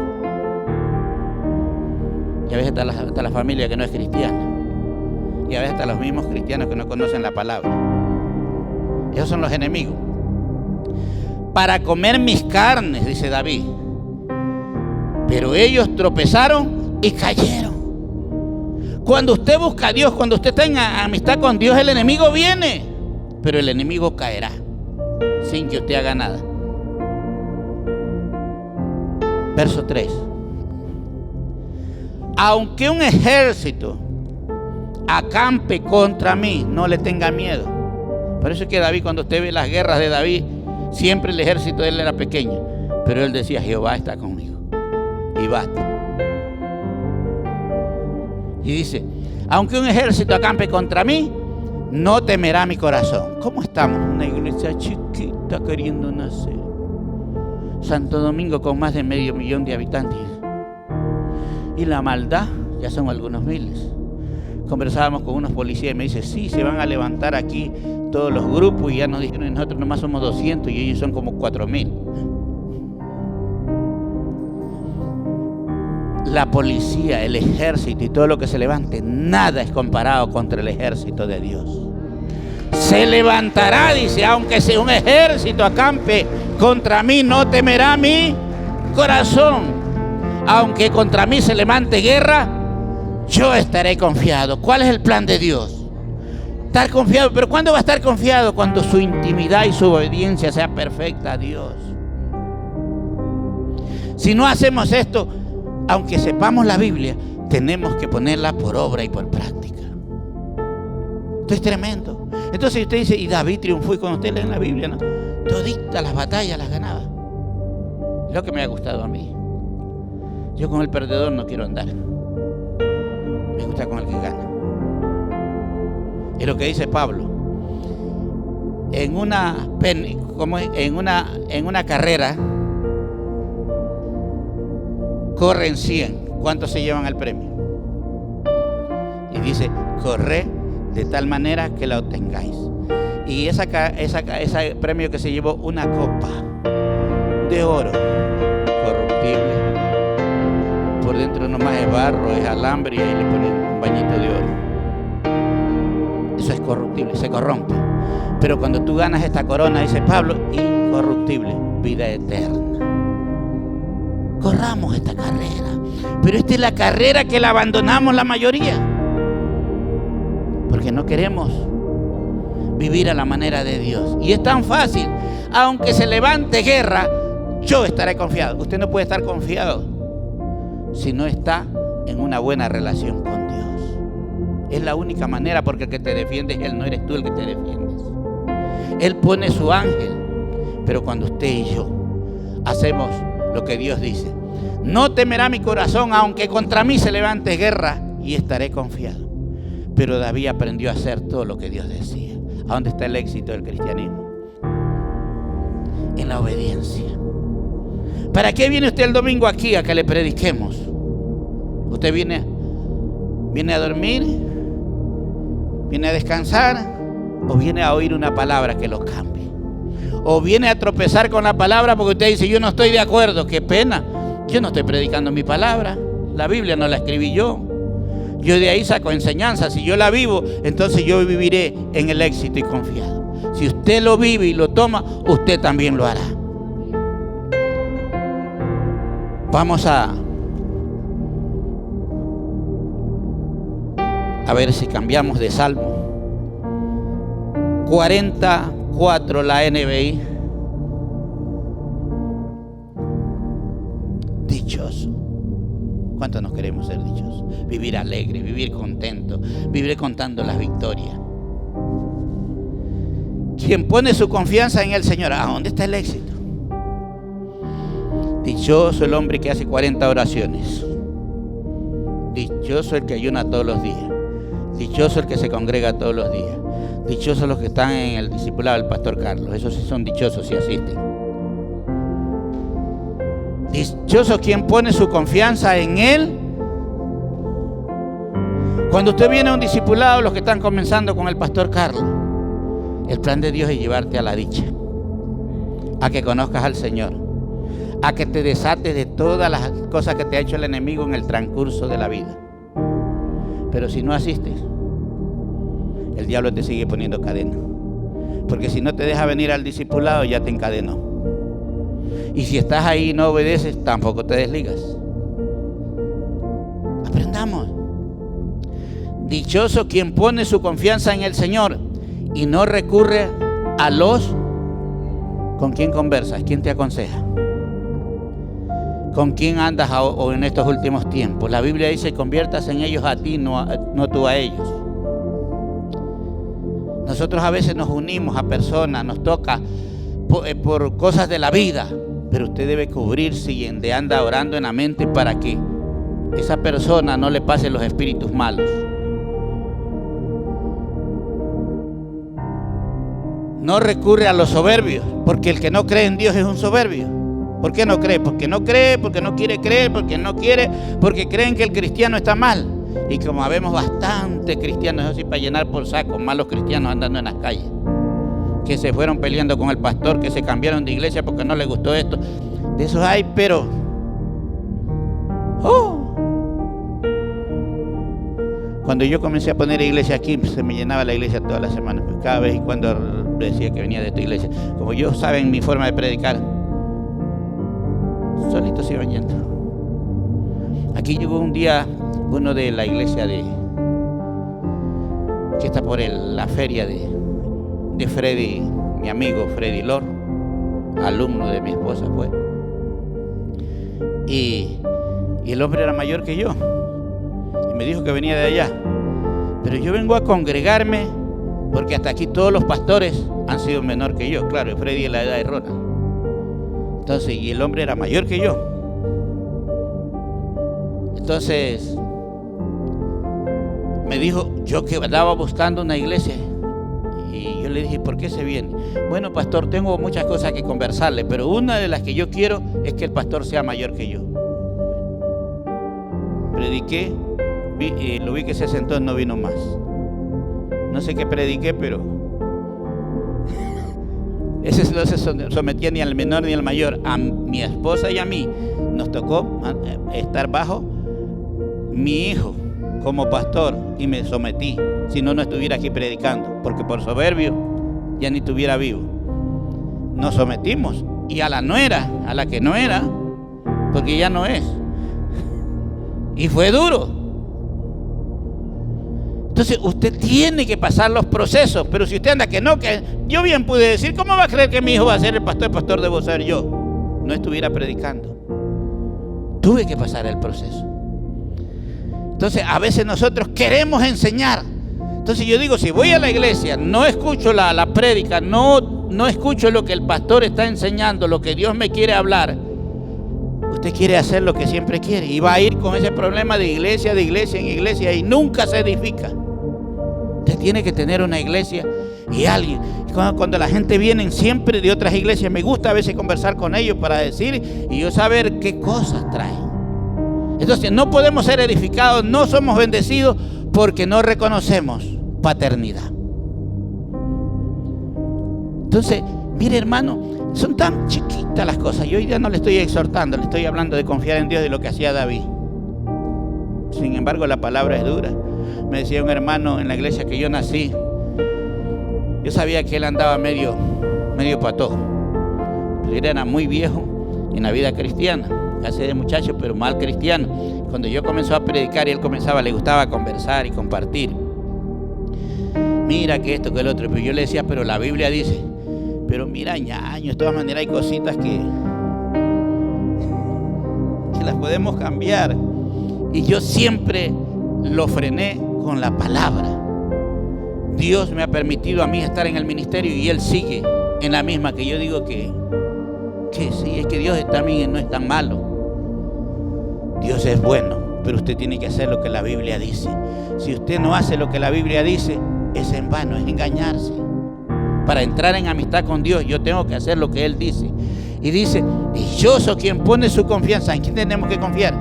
Y a veces está la familia que no es cristiana. Y a veces hasta los mismos cristianos que no conocen la palabra. Esos son los enemigos. Para comer mis carnes, dice David. Pero ellos tropezaron y cayeron. Cuando usted busca a Dios, cuando usted está en amistad con Dios, el enemigo viene. Pero el enemigo caerá sin que usted haga nada. Verso 3. Aunque un ejército acampe contra mí, no le tenga miedo. Por eso es que David, cuando usted ve las guerras de David, siempre el ejército de él era pequeño, pero él decía, Jehová está conmigo, y basta. Y dice, aunque un ejército acampe contra mí, no temerá mi corazón. ¿Cómo estamos? Una iglesia chiquita queriendo nacer. Santo Domingo con más de 500,000 de habitantes. Y la maldad, ya son algunos miles. Conversábamos con unos policías y me dice, sí, se van a levantar aquí todos los grupos y ya nos dijeron, nosotros nomás somos 200 y ellos son como 4,000. La policía, el ejército y todo lo que se levante, nada es comparado contra el ejército de Dios. Se levantará, dice, aunque sea un ejército acampe contra mí, no temerá mi corazón. Aunque contra mí se levante guerra, yo estaré confiado. ¿Cuál es el plan de Dios? Estar confiado. ¿Pero cuándo va a estar confiado? Cuando su intimidad y su obediencia sea perfecta a Dios. Si no hacemos esto, aunque sepamos la Biblia, tenemos que ponerla por obra y por práctica. Esto es tremendo. Entonces usted dice, y David triunfó, y cuando usted lee en la Biblia, ¿no? Toditas las batallas las ganaba. Es lo que me ha gustado a mí. Yo con el perdedor no quiero andar. Me gusta con el que gana. Es lo que dice Pablo. En una carrera corren 100. ¿Cuántos se llevan al premio? Y dice, corre de tal manera que la obtengáis. Y ese premio que se llevó, una copa de oro corruptible. Por dentro nomás es barro, es alambre y ahí le ponen un bañito de oro. Eso es corruptible, se corrompe. Pero cuando tú ganas esta corona, dice Pablo, incorruptible, vida eterna. Corramos esta carrera. Pero esta es la carrera que la abandonamos la mayoría. Porque no queremos vivir a la manera de Dios. Y es tan fácil. Aunque se levante guerra, yo estaré confiado. Usted no puede estar confiado si no está en una buena relación con Dios. Es la única manera, porque el que te defiende es Él, no eres tú el que te defiendes. Él pone su ángel. Pero cuando usted y yo hacemos lo que Dios dice, no temerá mi corazón, aunque contra mí se levante guerra, y estaré confiado. Pero David aprendió a hacer todo lo que Dios decía. ¿A dónde está el éxito del cristianismo? En la obediencia. ¿Para qué viene usted el domingo aquí a que le prediquemos? Usted viene ¿Viene a dormir? ¿Viene a descansar? ¿O viene a oír una palabra que lo cambie? ¿O viene a tropezar con la palabra porque usted dice, yo no estoy de acuerdo? ¡Qué pena! Yo no estoy predicando mi palabra. La Biblia no la escribí yo. Yo de ahí saco enseñanza. Si yo la vivo, entonces yo viviré en el éxito y confiado. Si usted lo vive y lo toma, usted también lo hará. Vamos a ver si cambiamos de salmo. 44, la NBI. Dichoso. ¿Cuántos nos queremos ser dichosos? Vivir alegre, vivir contento, vivir contando las victorias. Quien pone su confianza en el Señor, ¿a dónde está el éxito? Dichoso el hombre que hace 40 oraciones. Dichoso el que ayuna todos los días. Dichoso el que se congrega todos los días. Dichosos los que están en el discipulado del pastor Carlos. Esos sí son dichosos si asisten. Dichoso quien pone su confianza en Él. Cuando usted viene a un discipulado, los que están comenzando con el pastor Carlos, el plan de Dios es llevarte a la dicha, a que conozcas al Señor, a que te desates de todas las cosas que te ha hecho el enemigo en el transcurso de la vida. Pero si no asistes, el diablo te sigue poniendo cadena, porque si no te deja venir al discipulado, ya te encadenó. Y si estás ahí y no obedeces, tampoco te desligas. Aprendamos. Dichoso quien pone su confianza en el Señor y no recurre a los... ¿Con quién conversas? ¿Quién te aconseja? ¿Con quién andas en estos últimos tiempos? La Biblia dice, conviertas en ellos a ti, no tú a ellos. Nosotros a veces nos unimos a personas, nos toca por cosas de la vida, pero usted debe cubrirse y anda orando en la mente para que esa persona no le pase los espíritus malos. No recurre a los soberbios, porque el que no cree en Dios es un soberbio. ¿Por qué no cree? Porque no cree, porque no quiere creer, porque no quiere, porque creen que el cristiano está mal. Y como habemos bastante cristianos, así para llenar por saco, malos cristianos andando en las calles, que se fueron peleando con el pastor, que se cambiaron de iglesia porque no les gustó esto. De esos hay, pero... Cuando yo comencé a poner iglesia aquí, se me llenaba la iglesia todas las semanas. Pues cada vez y cuando decía que venía de esta iglesia, como ellos saben mi forma de predicar, solitos se iban yendo. Aquí llegó un día uno de la iglesia que está por la feria de Freddy, mi amigo Freddy Lor, alumno de mi esposa fue. Y el hombre era mayor que yo. Y me dijo que venía de allá. Pero yo vengo a congregarme porque hasta aquí todos los pastores han sido menor que yo. Claro, Freddy es la edad de Ronald. Entonces, y el hombre era mayor que yo. Entonces, me dijo, yo que andaba buscando una iglesia. Y yo le dije, ¿por qué se viene? Bueno, pastor, tengo muchas cosas que conversarle, pero una de las que yo quiero es que el pastor sea mayor que yo. Prediqué, lo vi que se sentó y no vino más. No sé qué prediqué, pero ese no se sometía ni al menor ni al mayor. A mi esposa y a mí nos tocó estar bajo mi hijo como pastor y me sometí. Si no, no estuviera aquí predicando, porque por soberbio ya ni estuviera vivo. Nos sometimos, y a la nuera, a la que no era, porque ya no es. Y fue duro. Entonces usted tiene que pasar los procesos, pero si usted anda que no, que yo bien pude decir, ¿cómo va a creer que mi hijo va a ser el pastor debo ser yo? No estuviera predicando. Tuve que pasar el proceso. Entonces a veces nosotros queremos enseñar. Entonces yo digo, si voy a la iglesia, no escucho la prédica, no escucho lo que el pastor está enseñando, lo que Dios me quiere hablar, usted quiere hacer lo que siempre quiere y va a ir con ese problema de iglesia en iglesia y nunca se edifica. Usted tiene que tener una iglesia y alguien. Cuando la gente viene siempre de otras iglesias, me gusta a veces conversar con ellos para decir y yo saber qué cosas traen. Entonces no podemos ser edificados, no somos bendecidos porque no reconocemos paternidad. Entonces, mire hermano, son tan chiquitas las cosas. Yo hoy día no le estoy exhortando, le estoy hablando de confiar en Dios, de lo que hacía David. Sin embargo, la palabra es dura. Me decía un hermano en la iglesia que yo nací, yo sabía que él andaba medio patojo. Pero él era muy viejo en la vida cristiana, casi de muchacho, pero mal cristiano. Cuando yo comenzó a predicar y él comenzaba, le gustaba conversar y compartir. Mira que esto, que el otro. Pero yo le decía, pero la Biblia dice, pero mira, ñaño, de todas maneras hay cositas que las podemos cambiar. Y yo siempre lo frené con la palabra. Dios me ha permitido a mí estar en el ministerio y Él sigue en la misma, que yo digo que sí, es que Dios también no es tan malo. Dios es bueno, pero usted tiene que hacer lo que la Biblia dice. Si usted no hace lo que la Biblia dice, es en vano, es engañarse. Para entrar en amistad con Dios, yo tengo que hacer lo que Él dice. Y dice, dichoso quien pone su confianza. ¿En quién tenemos que confiar?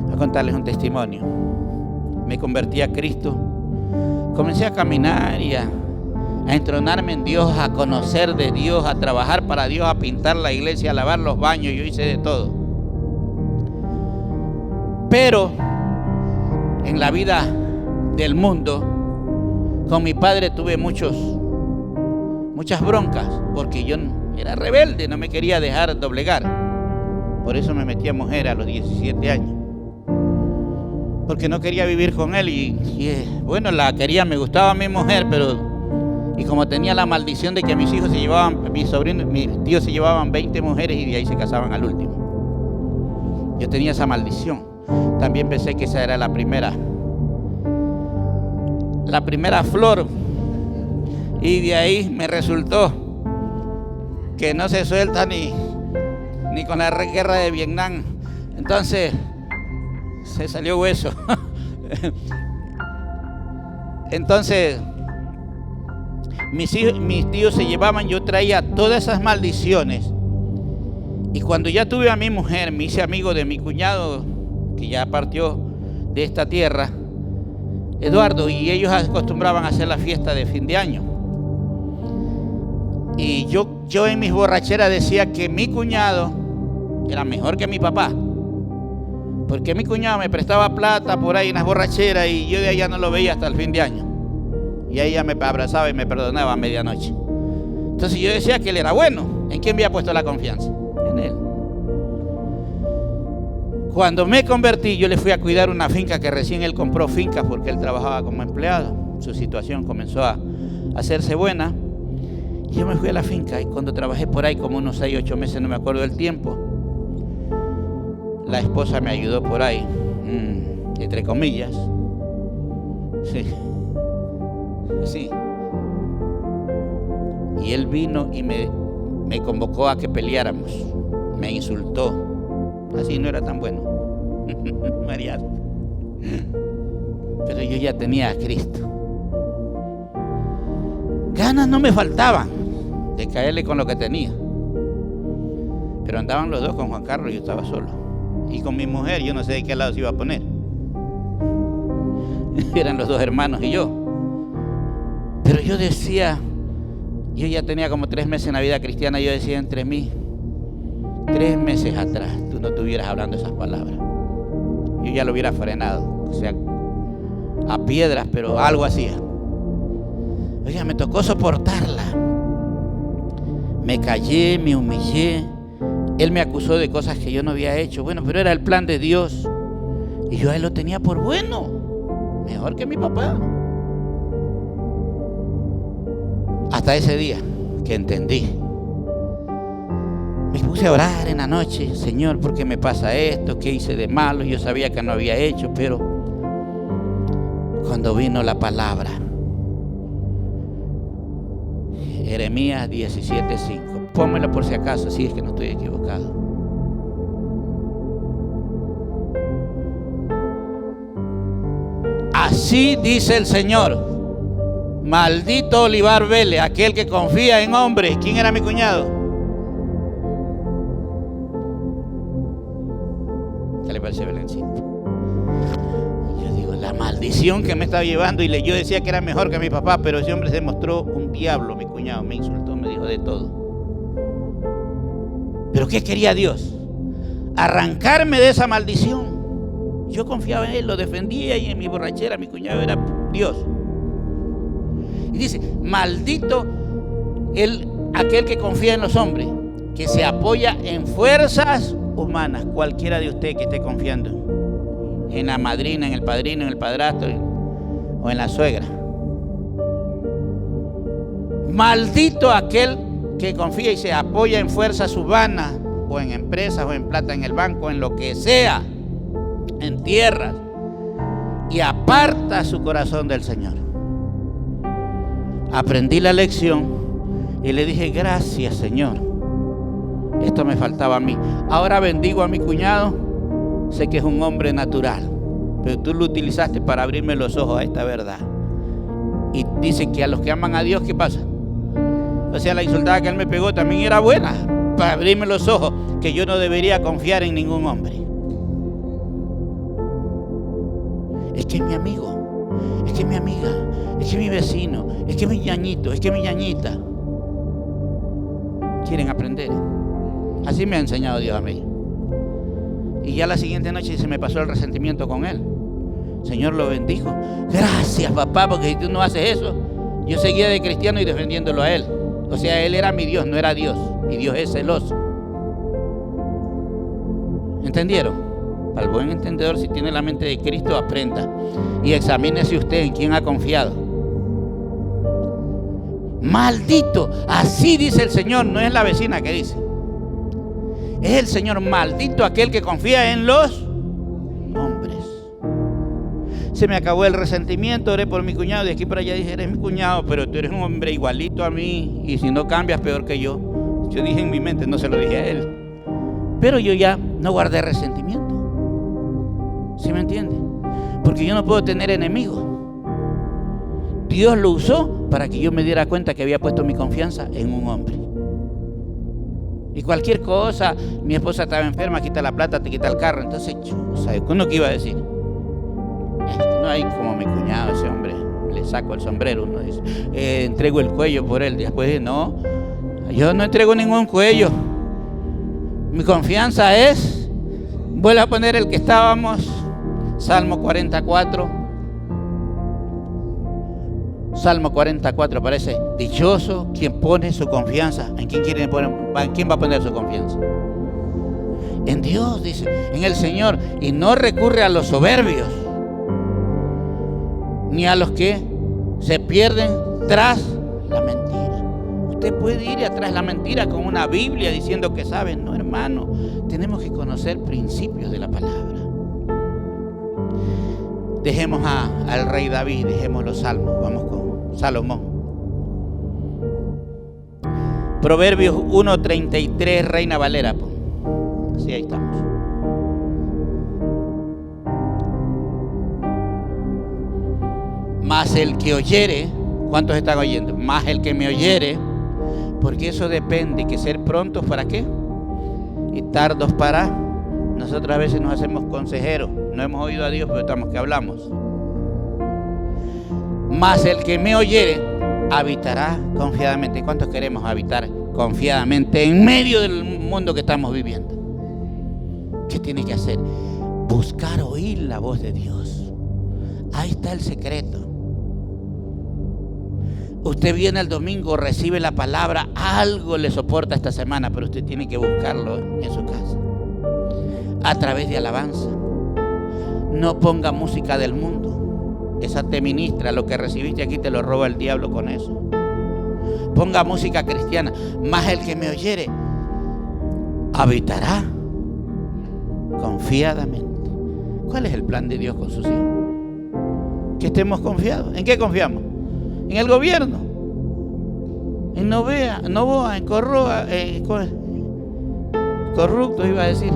Voy a contarles un testimonio. Me convertí a Cristo. Comencé a caminar y a entronarme en Dios, a conocer de Dios, a trabajar para Dios, a pintar la iglesia, a lavar los baños. Yo hice de todo. Pero en la vida del mundo, con mi padre tuve muchas broncas, porque yo era rebelde, no me quería dejar doblegar. Por eso me metí a mujer a los 17 años. Porque no quería vivir con él y bueno, la quería, me gustaba mi mujer, pero y como tenía la maldición de que mis hijos se llevaban, mis sobrinos, mis tíos se llevaban 20 mujeres y de ahí se casaban al último. Yo tenía esa maldición. También pensé que esa era la primera flor, y de ahí me resultó que no se suelta ni con la guerra de Vietnam. Entonces se salió hueso. Entonces mis tíos se llevaban, yo traía todas esas maldiciones. Y cuando ya tuve a mi mujer, me hice amigo de mi cuñado, que ya partió de esta tierra, Eduardo, y ellos acostumbraban a hacer la fiesta de fin de año. Y yo en mis borracheras decía que mi cuñado era mejor que mi papá, porque mi cuñado me prestaba plata por ahí en las borracheras y yo de allá no lo veía hasta el fin de año. Y ella me abrazaba y me perdonaba a medianoche. Entonces yo decía que él era bueno. ¿En quién me había puesto la confianza? En él. Cuando me convertí, yo le fui a cuidar una finca que recién él compró fincas porque él trabajaba como empleado. Su situación comenzó a hacerse buena. Y yo me fui a la finca y cuando trabajé por ahí como unos 6, 8 meses, no me acuerdo del tiempo, la esposa me ayudó por ahí, entre comillas. Sí. Y él vino y me convocó a que peleáramos. Me insultó. Así no era tan bueno. Mariano. Pero yo ya tenía a Cristo. Ganas no me faltaban de caerle con lo que tenía. Pero andaban los dos con Juan Carlos y yo estaba solo. Y con mi mujer, yo no sé de qué lado se iba a poner. Eran los dos hermanos y yo. Pero yo decía, yo ya tenía como 3 meses en la vida cristiana, yo decía entre mí, 3 meses atrás tú no estuvieras hablando esas palabras. Yo ya lo hubiera frenado, o sea, a piedras, pero algo hacía. Oiga, me tocó soportarla. Me callé, me humillé. Él me acusó de cosas que yo no había hecho. Bueno, pero era el plan de Dios. Y yo a él lo tenía por bueno, mejor que mi papá. Hasta ese día que entendí. Me puse a orar en la noche, Señor, ¿por qué me pasa esto? ¿Qué hice de malo? Yo sabía que no había hecho, pero cuando vino la palabra, Jeremías 17:5, pónmela por si acaso, si es que no estoy equivocado. Así dice el Señor: maldito olivar vele, aquel que confía en hombres. ¿Quién era mi cuñado? parece Belencito. Yo digo, la maldición que me estaba llevando, y yo decía que era mejor que mi papá, pero ese hombre se mostró un diablo, mi cuñado, me insultó, me dijo de todo. ¿Pero qué quería Dios? Arrancarme de esa maldición. Yo confiaba en Él, lo defendía, y en mi borrachera mi cuñado era Dios. Y dice, maldito aquel que confía en los hombres, que se apoya en fuerzas humanas. Cualquiera de ustedes que esté confiando en la madrina, en el padrino, en el padrastro o en la suegra. Maldito aquel que confía y se apoya en fuerzas humanas, o en empresas, o en plata en el banco, en lo que sea, en tierras, y aparta su corazón del Señor. Aprendí la lección y le dije, gracias, Señor, esto me faltaba a mí. Ahora bendigo a mi cuñado. Sé que es un hombre natural, pero tú lo utilizaste para abrirme los ojos a esta verdad. Y dice que a los que aman a Dios, ¿qué pasa? O sea, la insultada que él me pegó también era buena, para abrirme los ojos, que yo no debería confiar en ningún hombre. Es que es mi amigo, es que es mi amiga, es que es mi vecino, es que es mi ñañito, es que es mi ñañita. Quieren aprender. Así me ha enseñado Dios a mí. Y ya la siguiente noche se me pasó el resentimiento con él. Señor lo bendijo. Gracias, papá, porque si tú no haces eso, yo seguía de cristiano y defendiéndolo a él. O sea, él era mi Dios, no era Dios. Y Dios es celoso. ¿Entendieron? Para el buen entendedor, si tiene la mente de Cristo, aprenda. Y examínese usted en quién ha confiado. Maldito, así dice el Señor, no es la vecina que dice. Es el Señor, maldito aquel que confía en los hombres. Se me acabó el resentimiento, oré por mi cuñado, de aquí para allá dije, eres mi cuñado, pero tú eres un hombre igualito a mí, y si no cambias, peor que yo. Yo dije en mi mente, no se lo dije a él. Pero yo ya no guardé resentimiento. ¿Sí me entiende? Porque yo no puedo tener enemigos. Dios lo usó para que yo me diera cuenta que había puesto mi confianza en un hombre. Y cualquier cosa, mi esposa estaba enferma, quita la plata, te quita el carro. Entonces, ¿sabes uno qué iba a decir? Es que no hay como mi cuñado, ese hombre. Le saco el sombrero, uno dice, entrego el cuello por él. Después, no, yo no entrego ningún cuello. Mi confianza es, vuelvo a poner el que estábamos, Salmo 44. Salmo 44 parece, dichoso quien pone su confianza. ¿En quién quién va a poner su confianza? En Dios, dice, en el Señor. Y no recurre a los soberbios, ni a los que se pierden tras la mentira. Usted puede ir atrás de la mentira con una Biblia diciendo que sabe. No, hermano, tenemos que conocer principios de la palabra. Dejemos al rey David, dejemos los salmos, vamos con Salomón. Proverbios 1:33, Reina Valera. Sí, ahí estamos. Mas el que oyere, ¿cuántos están oyendo? Más el que me oyere, porque eso depende, que ser prontos ¿para qué? Y tardos para. Nosotros a veces nos hacemos consejeros, no hemos oído a Dios, pero estamos que hablamos. Mas el que me oyere habitará confiadamente. ¿Cuántos queremos habitar confiadamente en medio del mundo que estamos viviendo? ¿Qué tiene que hacer? Buscar oír la voz de Dios. Ahí está el secreto. Usted viene el domingo, recibe la palabra, algo le soporta esta semana, pero usted tiene que buscarlo en su casa. A través de alabanza. No ponga música del mundo. Esa te ministra, lo que recibiste aquí te lo roba el diablo con eso. Ponga música cristiana. Más el que me oyere habitará confiadamente. ¿Cuál es el plan de Dios con sus hijos? Que estemos confiados. ¿En qué confiamos? En el gobierno, en Novoa, en Corroa, corrupto iba a decir.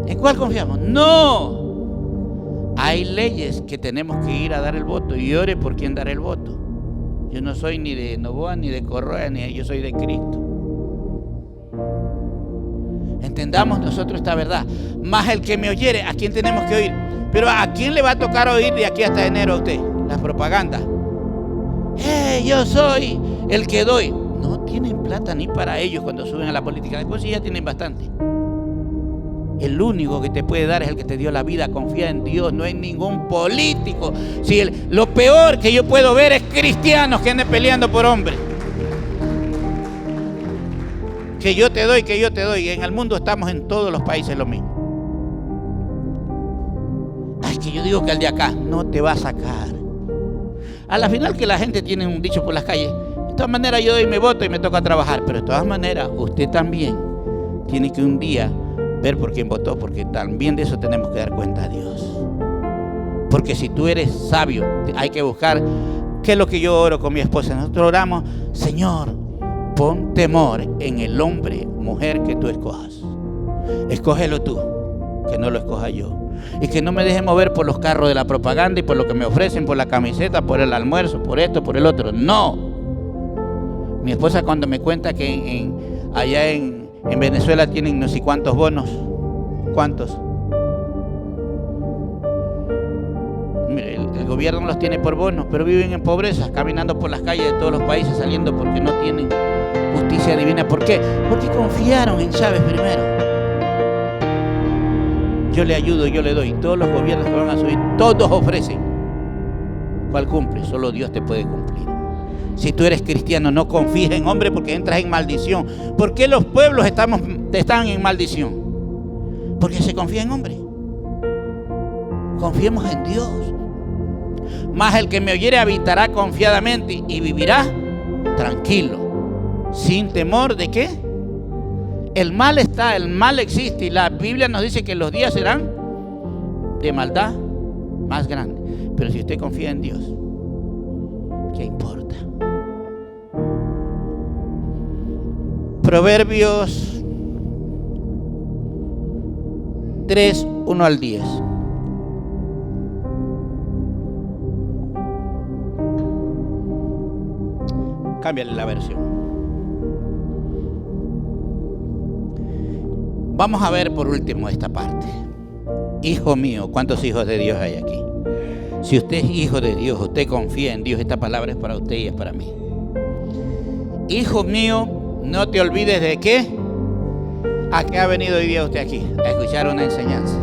¿En cuál confiamos? No. Hay leyes que tenemos que ir a dar el voto, y ore por quién dar el voto. Yo no soy ni de Novoa, ni de Corroa, yo soy de Cristo. Entendamos nosotros esta verdad. Más el que me oyere, ¿a quién tenemos que oír? Pero ¿a quién le va a tocar oír de aquí hasta enero a usted? Las propagandas. Yo soy el que doy. No tienen plata ni para ellos cuando suben a la política. Después sí ya tienen bastante. El único que te puede dar es el que te dio la vida. Confía en Dios, no en ningún político. Si lo peor que yo puedo ver es cristianos que anden peleando por hombres. Que yo te doy, que yo te doy. En el mundo estamos en todos los países lo mismo. Ay, que yo digo que al de acá no te va a sacar. A la final que la gente tiene un dicho por las calles. De todas maneras yo doy mi voto y me toca trabajar. Pero de todas maneras usted también tiene que un día ver por quién votó, porque también de eso tenemos que dar cuenta a Dios. Porque si tú eres sabio, hay que buscar, ¿qué es lo que yo oro con mi esposa? Nosotros oramos, Señor, pon temor en el hombre, mujer que tú escojas. Escógelo tú, que no lo escoja yo. Y que no me deje mover por los carros de la propaganda y por lo que me ofrecen, por la camiseta, por el almuerzo, por esto, por el otro. No. Mi esposa cuando me cuenta que allá en Venezuela tienen no sé cuántos bonos. ¿Cuántos? El gobierno los tiene por bonos, pero viven en pobreza, caminando por las calles de todos los países, saliendo porque no tienen justicia divina. ¿Por qué? Porque confiaron en Chávez primero. Yo le ayudo, yo le doy. Todos los gobiernos que van a subir, todos ofrecen. ¿Cuál cumple? Solo Dios te puede cumplir. Si tú eres cristiano, no confíes en hombre porque entras en maldición. ¿Por qué los pueblos están en maldición? Porque se confía en hombre. Confiemos en Dios. Mas el que me oyere habitará confiadamente y vivirá tranquilo, sin temor de qué. El mal está, el mal existe y la Biblia nos dice que los días serán de maldad más grandes. Pero si usted confía en Dios, ¿qué importa? Proverbios 3, 1 al 10. Cámbiale la versión. Vamos a ver por último esta parte. Hijo mío, ¿cuántos hijos de Dios hay aquí? Si usted es hijo de Dios, usted confía en Dios, esta palabra es para usted y es para mí. Hijo mío, no te olvides de qué. ¿A qué ha venido hoy día usted aquí? A escuchar una enseñanza.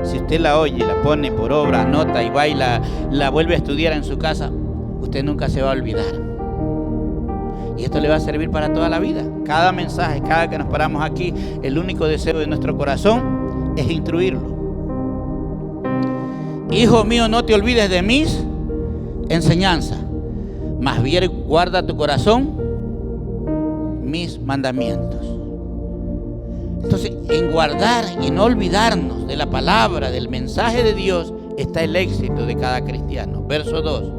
Si usted la oye, la pone por obra, anota y va y la vuelve a estudiar en su casa, usted nunca se va a olvidar. Y esto le va a servir para toda la vida. Cada mensaje, cada que nos paramos aquí, el único deseo de nuestro corazón es instruirlo. Hijo mío, no te olvides de mis enseñanzas, más bien guarda tu corazón mis mandamientos. Entonces, en guardar y no olvidarnos de la palabra, del mensaje de Dios, está el éxito de cada cristiano. Verso 2.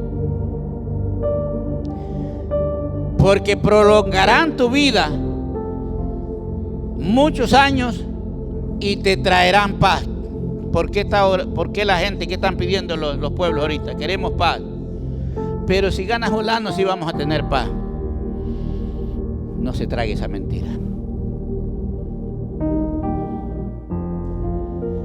Porque prolongarán tu vida muchos años y te traerán paz. ¿Por qué la gente, qué están pidiendo los pueblos ahorita? Queremos paz. Pero si ganas volando, sí vamos a tener paz. No se trague esa mentira.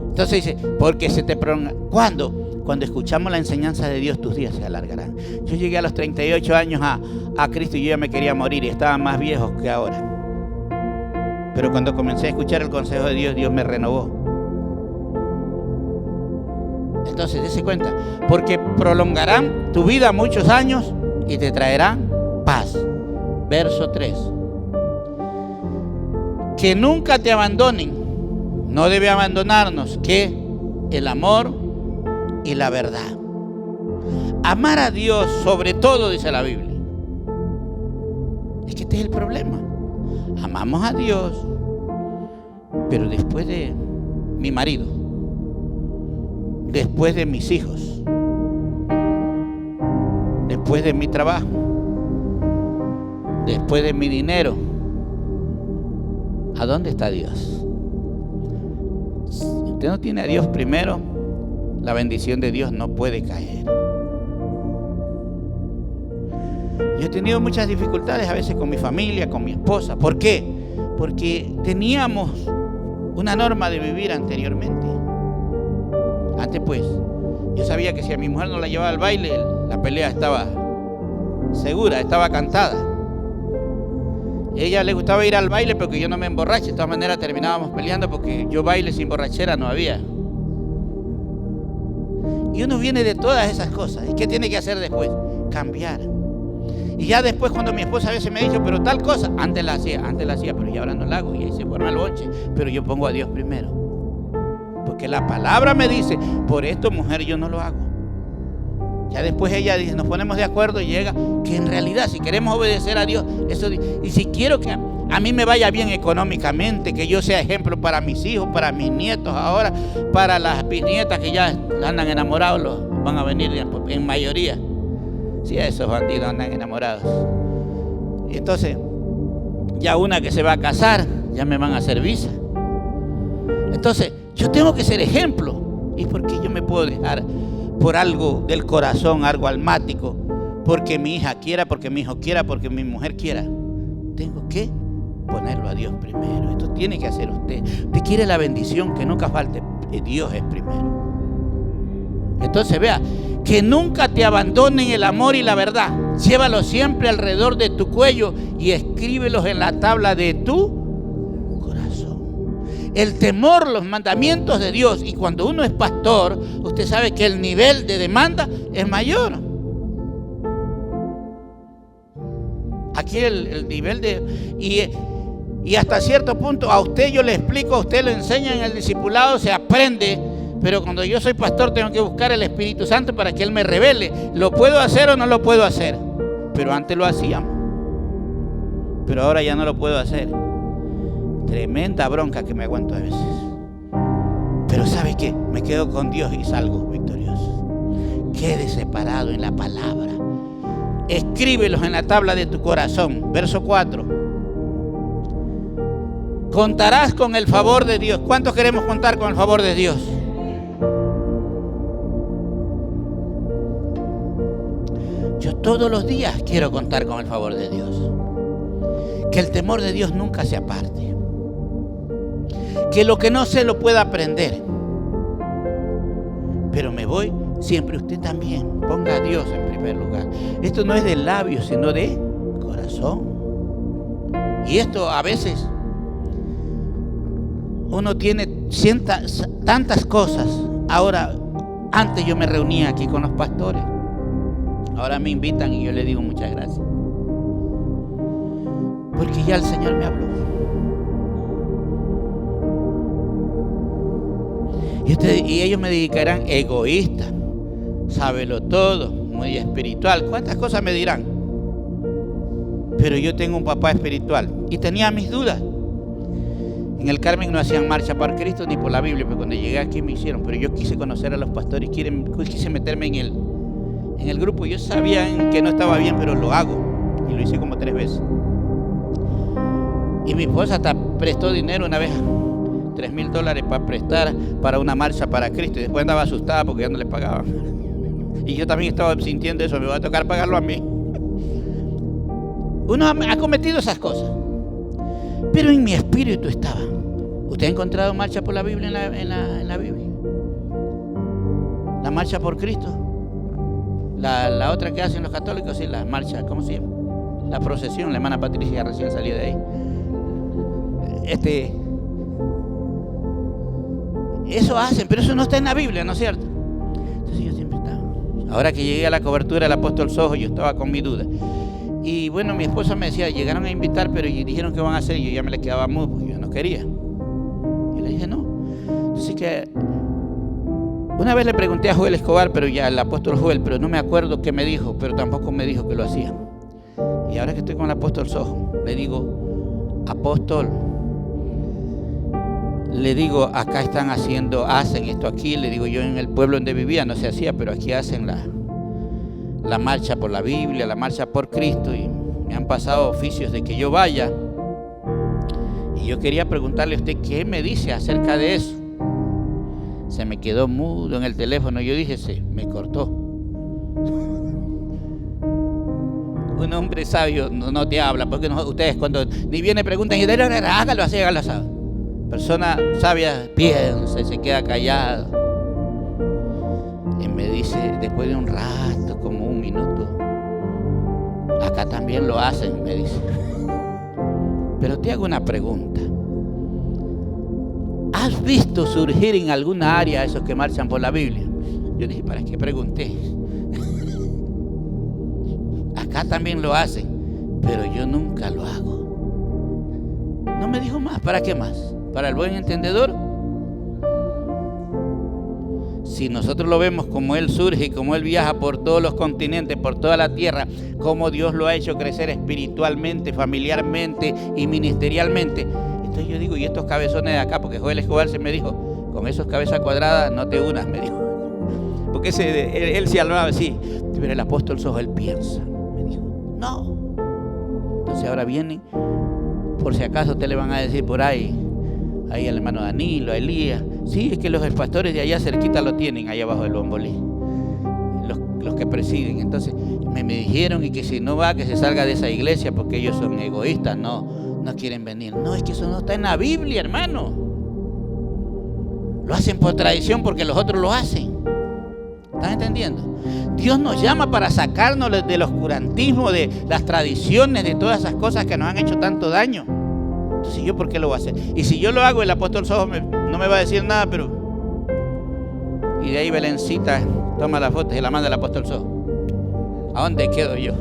Entonces dice, porque se te prolonga. ¿Cuándo? Cuando escuchamos la enseñanza de Dios, tus días se alargarán. Yo llegué a los 38 años a Cristo y yo ya me quería morir y estaba más viejo que ahora. Pero cuando comencé a escuchar el consejo de Dios, Dios me renovó. Entonces, dése cuenta, porque prolongarán tu vida muchos años y te traerán paz. Verso 3. Que nunca te abandonen, no debe abandonarnos, que el amor y la verdad. Amar a Dios sobre todo, dice la Biblia. Es que este es el problema. Amamos a Dios, pero después de mi marido, después de mis hijos, después de mi trabajo, después de mi dinero, ¿a dónde está Dios? Si usted no tiene a Dios primero, la bendición de Dios no puede caer. Yo he tenido muchas dificultades a veces con mi familia, con mi esposa. ¿Por qué? Porque teníamos una norma de vivir anteriormente. Antes pues, yo sabía que si a mi mujer no la llevaba al baile, la pelea estaba segura, estaba cantada. A ella le gustaba ir al baile porque yo no me emborrache. De todas maneras terminábamos peleando porque yo baile sin borrachera no había. Y uno viene de todas esas cosas. ¿Y qué tiene que hacer después? Cambiar. Y ya después cuando mi esposa a veces me ha dicho, pero tal cosa, antes la hacía, pero ya ahora no la hago. Y ahí se forma el bonche. Pero yo pongo a Dios primero. Porque la palabra me dice, por esto mujer yo no lo hago. Ya después ella dice, nos ponemos de acuerdo y llega, que en realidad si queremos obedecer a Dios, eso, y si quiero que a mí me vaya bien económicamente, que yo sea ejemplo para mis hijos, para mis nietos ahora, para las bisnietas que ya andan enamorados, van a venir en mayoría. Sí, esos bandidos andan enamorados. Y entonces, ya una que se va a casar, ya me van a hacer visa. Entonces, yo tengo que ser ejemplo. ¿Y por qué yo me puedo dejar por algo del corazón, algo almático? Porque mi hija quiera, porque mi hijo quiera, porque mi mujer quiera. Tengo que ponerlo a Dios primero. Esto tiene que hacer usted. Usted quiere la bendición, que nunca falte. Dios es primero. Entonces vea, que nunca te abandonen el amor y la verdad. Llévalos siempre alrededor de tu cuello y escríbelos en la tabla de tu corazón. El temor, los mandamientos de Dios. Y cuando uno es pastor, usted sabe que el nivel de demanda es mayor. Aquí el nivel de... Y hasta cierto punto a usted yo le explico, a usted lo enseña en el discipulado, se aprende. Pero cuando yo soy pastor tengo que buscar el Espíritu Santo para que Él me revele. ¿Lo puedo hacer o no lo puedo hacer? Pero antes lo hacíamos. Pero ahora ya no lo puedo hacer. Tremenda bronca que me aguanto a veces. Pero ¿sabe qué? Me quedo con Dios y salgo victorioso. Quede separado en la palabra. Escríbelos en la tabla de tu corazón. Verso 4. Contarás con el favor de Dios. ¿Cuántos queremos contar con el favor de Dios? Yo todos los días quiero contar con el favor de Dios. Que el temor de Dios nunca se aparte. Que lo que no sé lo pueda aprender. Pero me voy siempre, usted también. Ponga a Dios en primer lugar. Esto no es de labios, sino de corazón. Y esto a veces uno tiene tantas cosas. Ahora, antes yo me reunía aquí con los pastores. Ahora me invitan y yo le digo muchas gracias. Porque ya el Señor me habló. Y ellos me dedicarán egoísta, sábelo todo, muy espiritual. ¿Cuántas cosas me dirán? Pero yo tengo un papá espiritual y tenía mis dudas. En el Carmen no hacían marcha por Cristo ni por la Biblia, pero cuando llegué aquí me hicieron. Pero yo quise conocer a los pastores, quise meterme en el grupo. Yo sabía que no estaba bien, pero lo hago. Y lo hice como 3 veces. Y mi esposa hasta prestó dinero una vez, $3,000 para prestar para una marcha para Cristo. Y después andaba asustada porque ya no le pagaban. Y yo también estaba sintiendo eso, me va a tocar pagarlo a mí. Uno ha cometido esas cosas. Pero en mi espíritu estaba. ¿Usted ha encontrado marcha por la Biblia en la Biblia? La marcha por Cristo. La otra que hacen los católicos, sí, la marcha, ¿cómo se llama? La procesión, la hermana Patricia recién salió de ahí. Eso hacen, pero eso no está en la Biblia, ¿no es cierto? Entonces yo siempre estaba. Ahora que llegué a la cobertura del apóstol Sojo, yo estaba con mi duda. Y bueno, mi esposa me decía, llegaron a invitar, pero dijeron que van a hacer, y yo ya me le quedaba mudo porque yo no quería. Y le dije, no. Entonces que una vez le pregunté a Joel Escobar, pero ya el apóstol Joel, pero no me acuerdo qué me dijo, pero tampoco me dijo que lo hacía. Y ahora que estoy con el apóstol Sojo, le digo, apóstol, le digo, acá hacen esto aquí. Le digo, yo en el pueblo donde vivía no se hacía, pero aquí hacen la marcha por la Biblia, la marcha por Cristo, y me han pasado oficios de que yo vaya. Y yo quería preguntarle a usted qué me dice acerca de eso. Se me quedó mudo en el teléfono. Yo dije, me cortó. Un hombre sabio no te habla, porque ustedes cuando ni viene preguntan, hágalo así, hágalo así. Persona sabia piensa y se queda callado. Y me dice, después de un rato, como un minuto, acá también lo hacen, me dice. Pero te hago una pregunta. ¿Has visto surgir en alguna área a esos que marchan por la Biblia? Yo dije, ¿para qué pregunté? Acá también lo hacen, pero yo nunca lo hago. No me dijo más, ¿para qué más? ¿Para el buen entendedor? Si nosotros lo vemos como Él surge y como Él viaja por todos los continentes, por toda la tierra, como Dios lo ha hecho crecer espiritualmente, familiarmente y ministerialmente. Entonces yo digo, ¿y estos cabezones de acá? Porque Joel Escobar se me dijo, con esos cabezas cuadradas no te unas, me dijo. Porque él se hablaba así, pero el apóstol Sojo, él piensa. Me dijo, no. Entonces ahora vienen, por si acaso te le van a decir por ahí al hermano Danilo, a Elías. Sí, es que los pastores de allá cerquita lo tienen, allá abajo del Bombolí, los que presiden. Entonces me dijeron y que si no va, que se salga de esa iglesia porque ellos son egoístas, no quieren venir. No, es que eso no está en la Biblia, hermano. Lo hacen por tradición porque los otros lo hacen. ¿Están entendiendo? Dios nos llama para sacarnos del oscurantismo, de las tradiciones, de todas esas cosas que nos han hecho tanto daño. Entonces, ¿yo por qué lo voy a hacer? Y si yo lo hago, el apóstol Sojo no me va a decir nada, pero... Y de ahí Belencita toma la foto y la manda al apóstol Sojo. ¿A dónde quedo yo?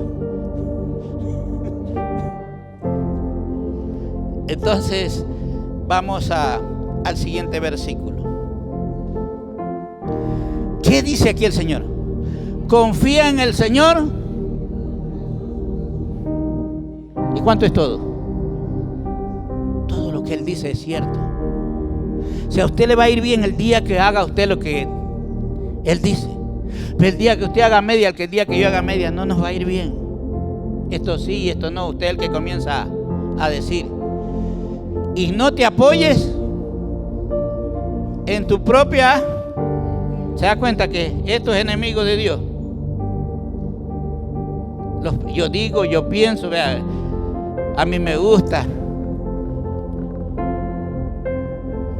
Entonces, vamos al siguiente versículo. ¿Qué dice aquí el Señor? Confía en el Señor. ¿Y cuánto es todo? Todo lo que Él dice es cierto. O sea, a usted le va a ir bien el día que haga usted lo que Él dice. Pero el día que usted haga media, el día que yo haga media, no nos va a ir bien. Esto sí, esto no. Usted es el que comienza a decir. Y no te apoyes en tu propia... ¿Se da cuenta que esto es enemigo de Dios? Yo digo, yo pienso, vea, a mí me gusta.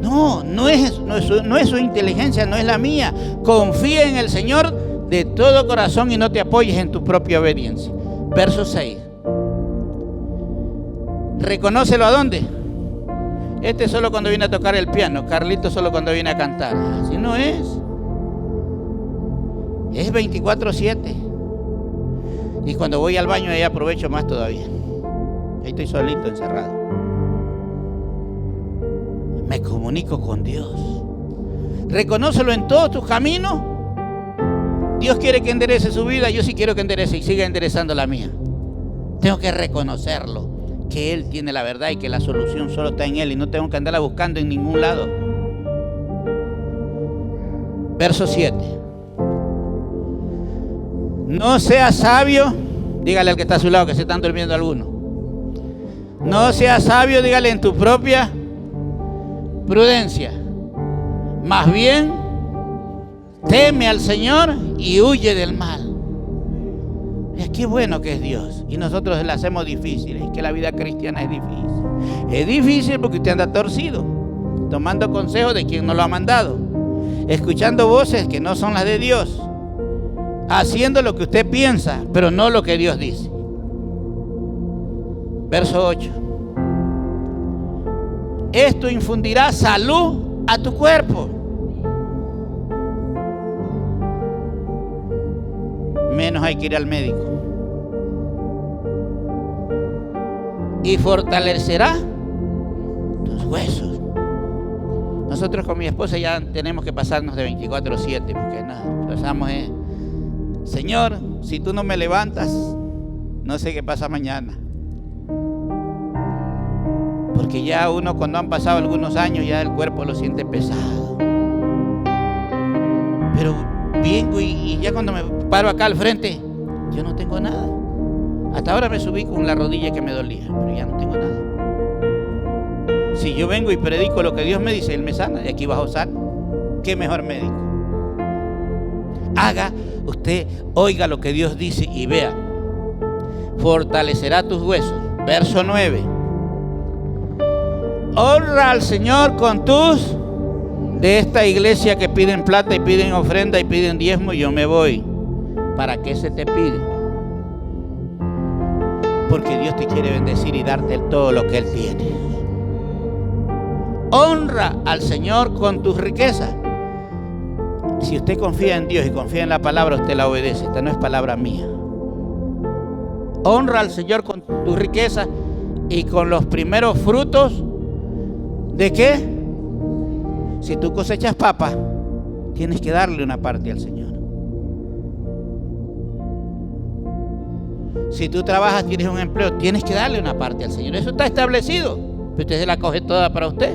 No es su inteligencia, no es la mía. Confía en el Señor de todo corazón y no te apoyes en tu propia obediencia. Verso 6. Reconócelo ¿a dónde? Este solo cuando viene a tocar el piano. Carlito solo cuando viene a cantar. Así no es. Es 24/7. Y cuando voy al baño ahí aprovecho más todavía. Ahí estoy solito, encerrado. Me comunico con Dios. Reconócelo en todos tus caminos. Dios quiere que enderece su vida. Yo sí quiero que enderece y siga enderezando la mía. Tengo que reconocerlo, que Él tiene la verdad y que la solución solo está en Él y no tengo que andarla buscando en ningún lado. Verso 7. No seas sabio, dígale al que está a su lado que se están durmiendo algunos. No seas sabio, dígale en tu propia prudencia. Más bien, teme al Señor y huye del mal. Es que bueno que es Dios y nosotros le hacemos difícil. Es que la vida cristiana es difícil. Es difícil porque usted anda torcido, tomando consejos de quien no lo ha mandado, escuchando voces que no son las de Dios, haciendo lo que usted piensa, pero no lo que Dios dice. Verso 8. Esto infundirá salud a tu cuerpo. Menos hay que ir al médico. Y fortalecerá tus huesos. Nosotros con mi esposa ya tenemos que pasarnos de 24/7 porque no, pasamos Señor, si tú no me levantas, no sé qué pasa mañana. Porque ya uno cuando han pasado algunos años ya el cuerpo lo siente pesado. Pero vengo y ya cuando me paro acá al frente, yo no tengo nada. Hasta ahora me subí con la rodilla que me dolía, pero ya no tengo nada. Si yo vengo y predico lo que Dios me dice, Él me sana y aquí bajo sano. ¿Qué mejor médico? Haga usted, oiga lo que Dios dice y vea. Fortalecerá tus huesos. Verso 9. honra al Señor con tus, de esta iglesia que piden plata y piden ofrenda y piden diezmo, yo me voy. ¿Para qué se te pide? Porque Dios te quiere bendecir y darte todo lo que Él tiene. Honra al Señor con tus riquezas. Si usted confía en Dios y confía en la palabra, usted la obedece. Esta no es palabra mía. Honra al Señor con tus riquezas y con los primeros frutos. ¿De qué? Si tú cosechas papas, tienes que darle una parte al Señor. Si tú trabajas, tienes un empleo, tienes que darle una parte al Señor. Eso está establecido. Pero usted se la coge toda para usted.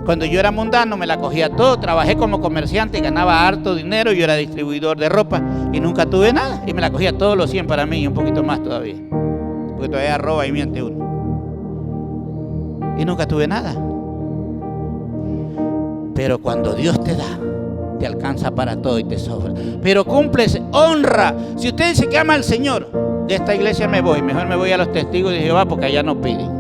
Cuando yo era mundano, me la cogía todo. Trabajé como comerciante, ganaba harto dinero. Yo era distribuidor de ropa y nunca tuve nada. Y me la cogía todos los 100 para mí y un poquito más todavía. Porque todavía roba y miente uno. Y nunca tuve nada. Pero cuando Dios te da, te alcanza para todo y te sobra. Pero cúmplese, honra. Si usted dice que ama al Señor, de esta iglesia me voy. Mejor me voy a los testigos de Jehová porque allá no piden.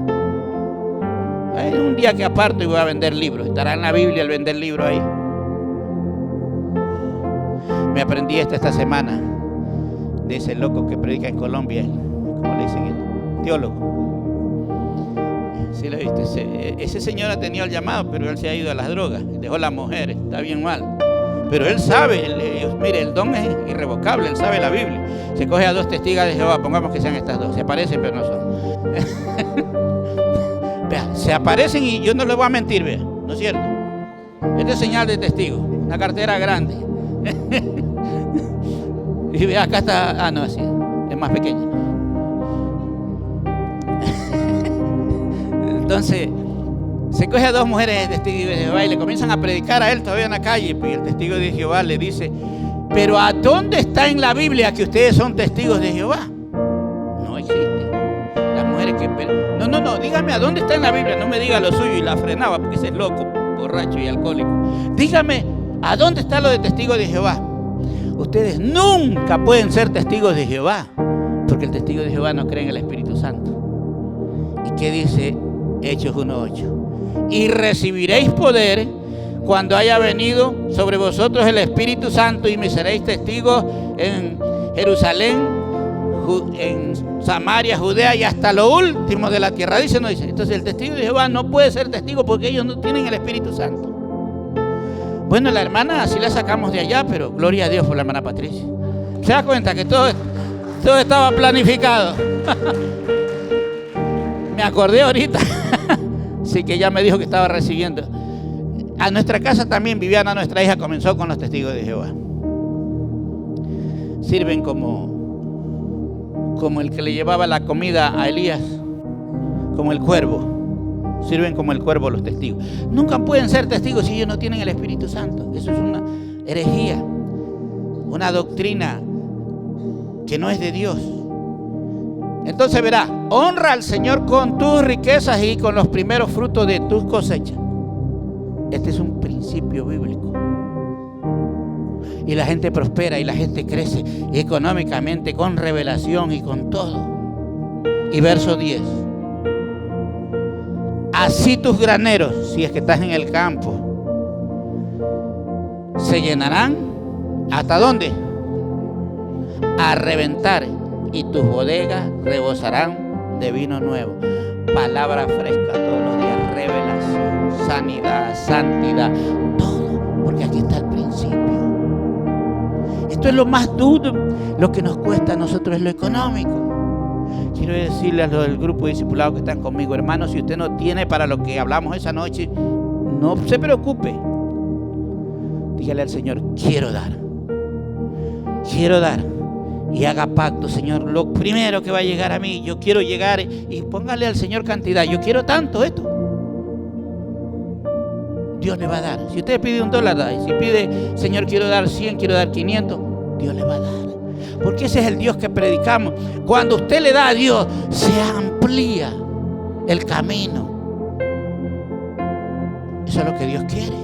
Hay un día que aparto y voy a vender libros. Estará en la Biblia el vender libros ahí. Me aprendí esta semana de ese loco que predica en Colombia. ¿Cómo le dicen él? Teólogo. Sí lo viste. Ese señor ha tenido el llamado, pero él se ha ido a las drogas. Dejó a las mujeres. Está bien mal. Pero él sabe, mire, el don es irrevocable. Él sabe la Biblia. Se coge a 2 testigos de Jehová. Pongamos que sean estas 2. Se parecen, pero no son. Vea, se aparecen y yo no les voy a mentir, vea, ¿no es cierto? Esta es señal de testigo, una cartera grande. Y vea, acá está, no, así, es más pequeña. Entonces, se coge a 2 mujeres de testigos de Jehová y le comienzan a predicar a él todavía en la calle. Y el testigo de Jehová le dice, pero ¿a dónde está en la Biblia que ustedes son testigos de Jehová? No existe. Las mujeres que... No, dígame a dónde está en la Biblia, no me diga lo suyo, y la frenaba porque ese es loco, borracho y alcohólico. Dígame a dónde está lo de testigos de Jehová. Ustedes nunca pueden ser testigos de Jehová, porque el testigo de Jehová no cree en el Espíritu Santo. ¿Y qué dice Hechos 1:8? Y recibiréis poder cuando haya venido sobre vosotros el Espíritu Santo, y me seréis testigos en Jerusalén, en Samaria, Judea y hasta lo último de la tierra. Dice, no dice. Entonces el testigo de Jehová no puede ser testigo porque ellos no tienen el Espíritu Santo. Bueno, la hermana así la sacamos de allá, pero gloria a Dios por la hermana Patricia. Se da cuenta que todo estaba planificado. Me acordé ahorita. Sí, que ella me dijo que estaba recibiendo. A nuestra casa también Viviana, nuestra hija, comenzó con los testigos de Jehová. Sirven como el que le llevaba la comida a Elías, como el cuervo. Sirven como el cuervo los testigos. Nunca pueden ser testigos si ellos no tienen el Espíritu Santo. Eso es una herejía, una doctrina que no es de Dios. Entonces verá, honra al Señor con tus riquezas y con los primeros frutos de tus cosechas. Este es un principio bíblico. Y la gente prospera y la gente crece económicamente, con revelación y con todo. Y verso 10. Así tus graneros, si es que estás en el campo, se llenarán. ¿Hasta dónde? A reventar. Y tus bodegas rebosarán de vino nuevo. Palabra fresca todos los días. Revelación, sanidad, santidad, todo. Porque aquí está el principio. Esto es lo más duro. Lo que nos cuesta a nosotros es lo económico. Quiero decirle a los del grupo de discipulados que están conmigo, hermanos, si usted no tiene para lo que hablamos esa noche, no se preocupe. Dígale al Señor, quiero dar. Quiero dar. Y haga pacto, Señor, lo primero que va a llegar a mí, yo quiero llegar, y póngale al Señor cantidad. Yo quiero tanto esto. Dios le va a dar. Si usted pide $1, da. Y si pide, Señor, quiero dar 100, quiero dar 500, Dios le va a dar. Porque ese es el Dios que predicamos. Cuando usted le da a Dios, se amplía el camino. Eso es lo que Dios quiere.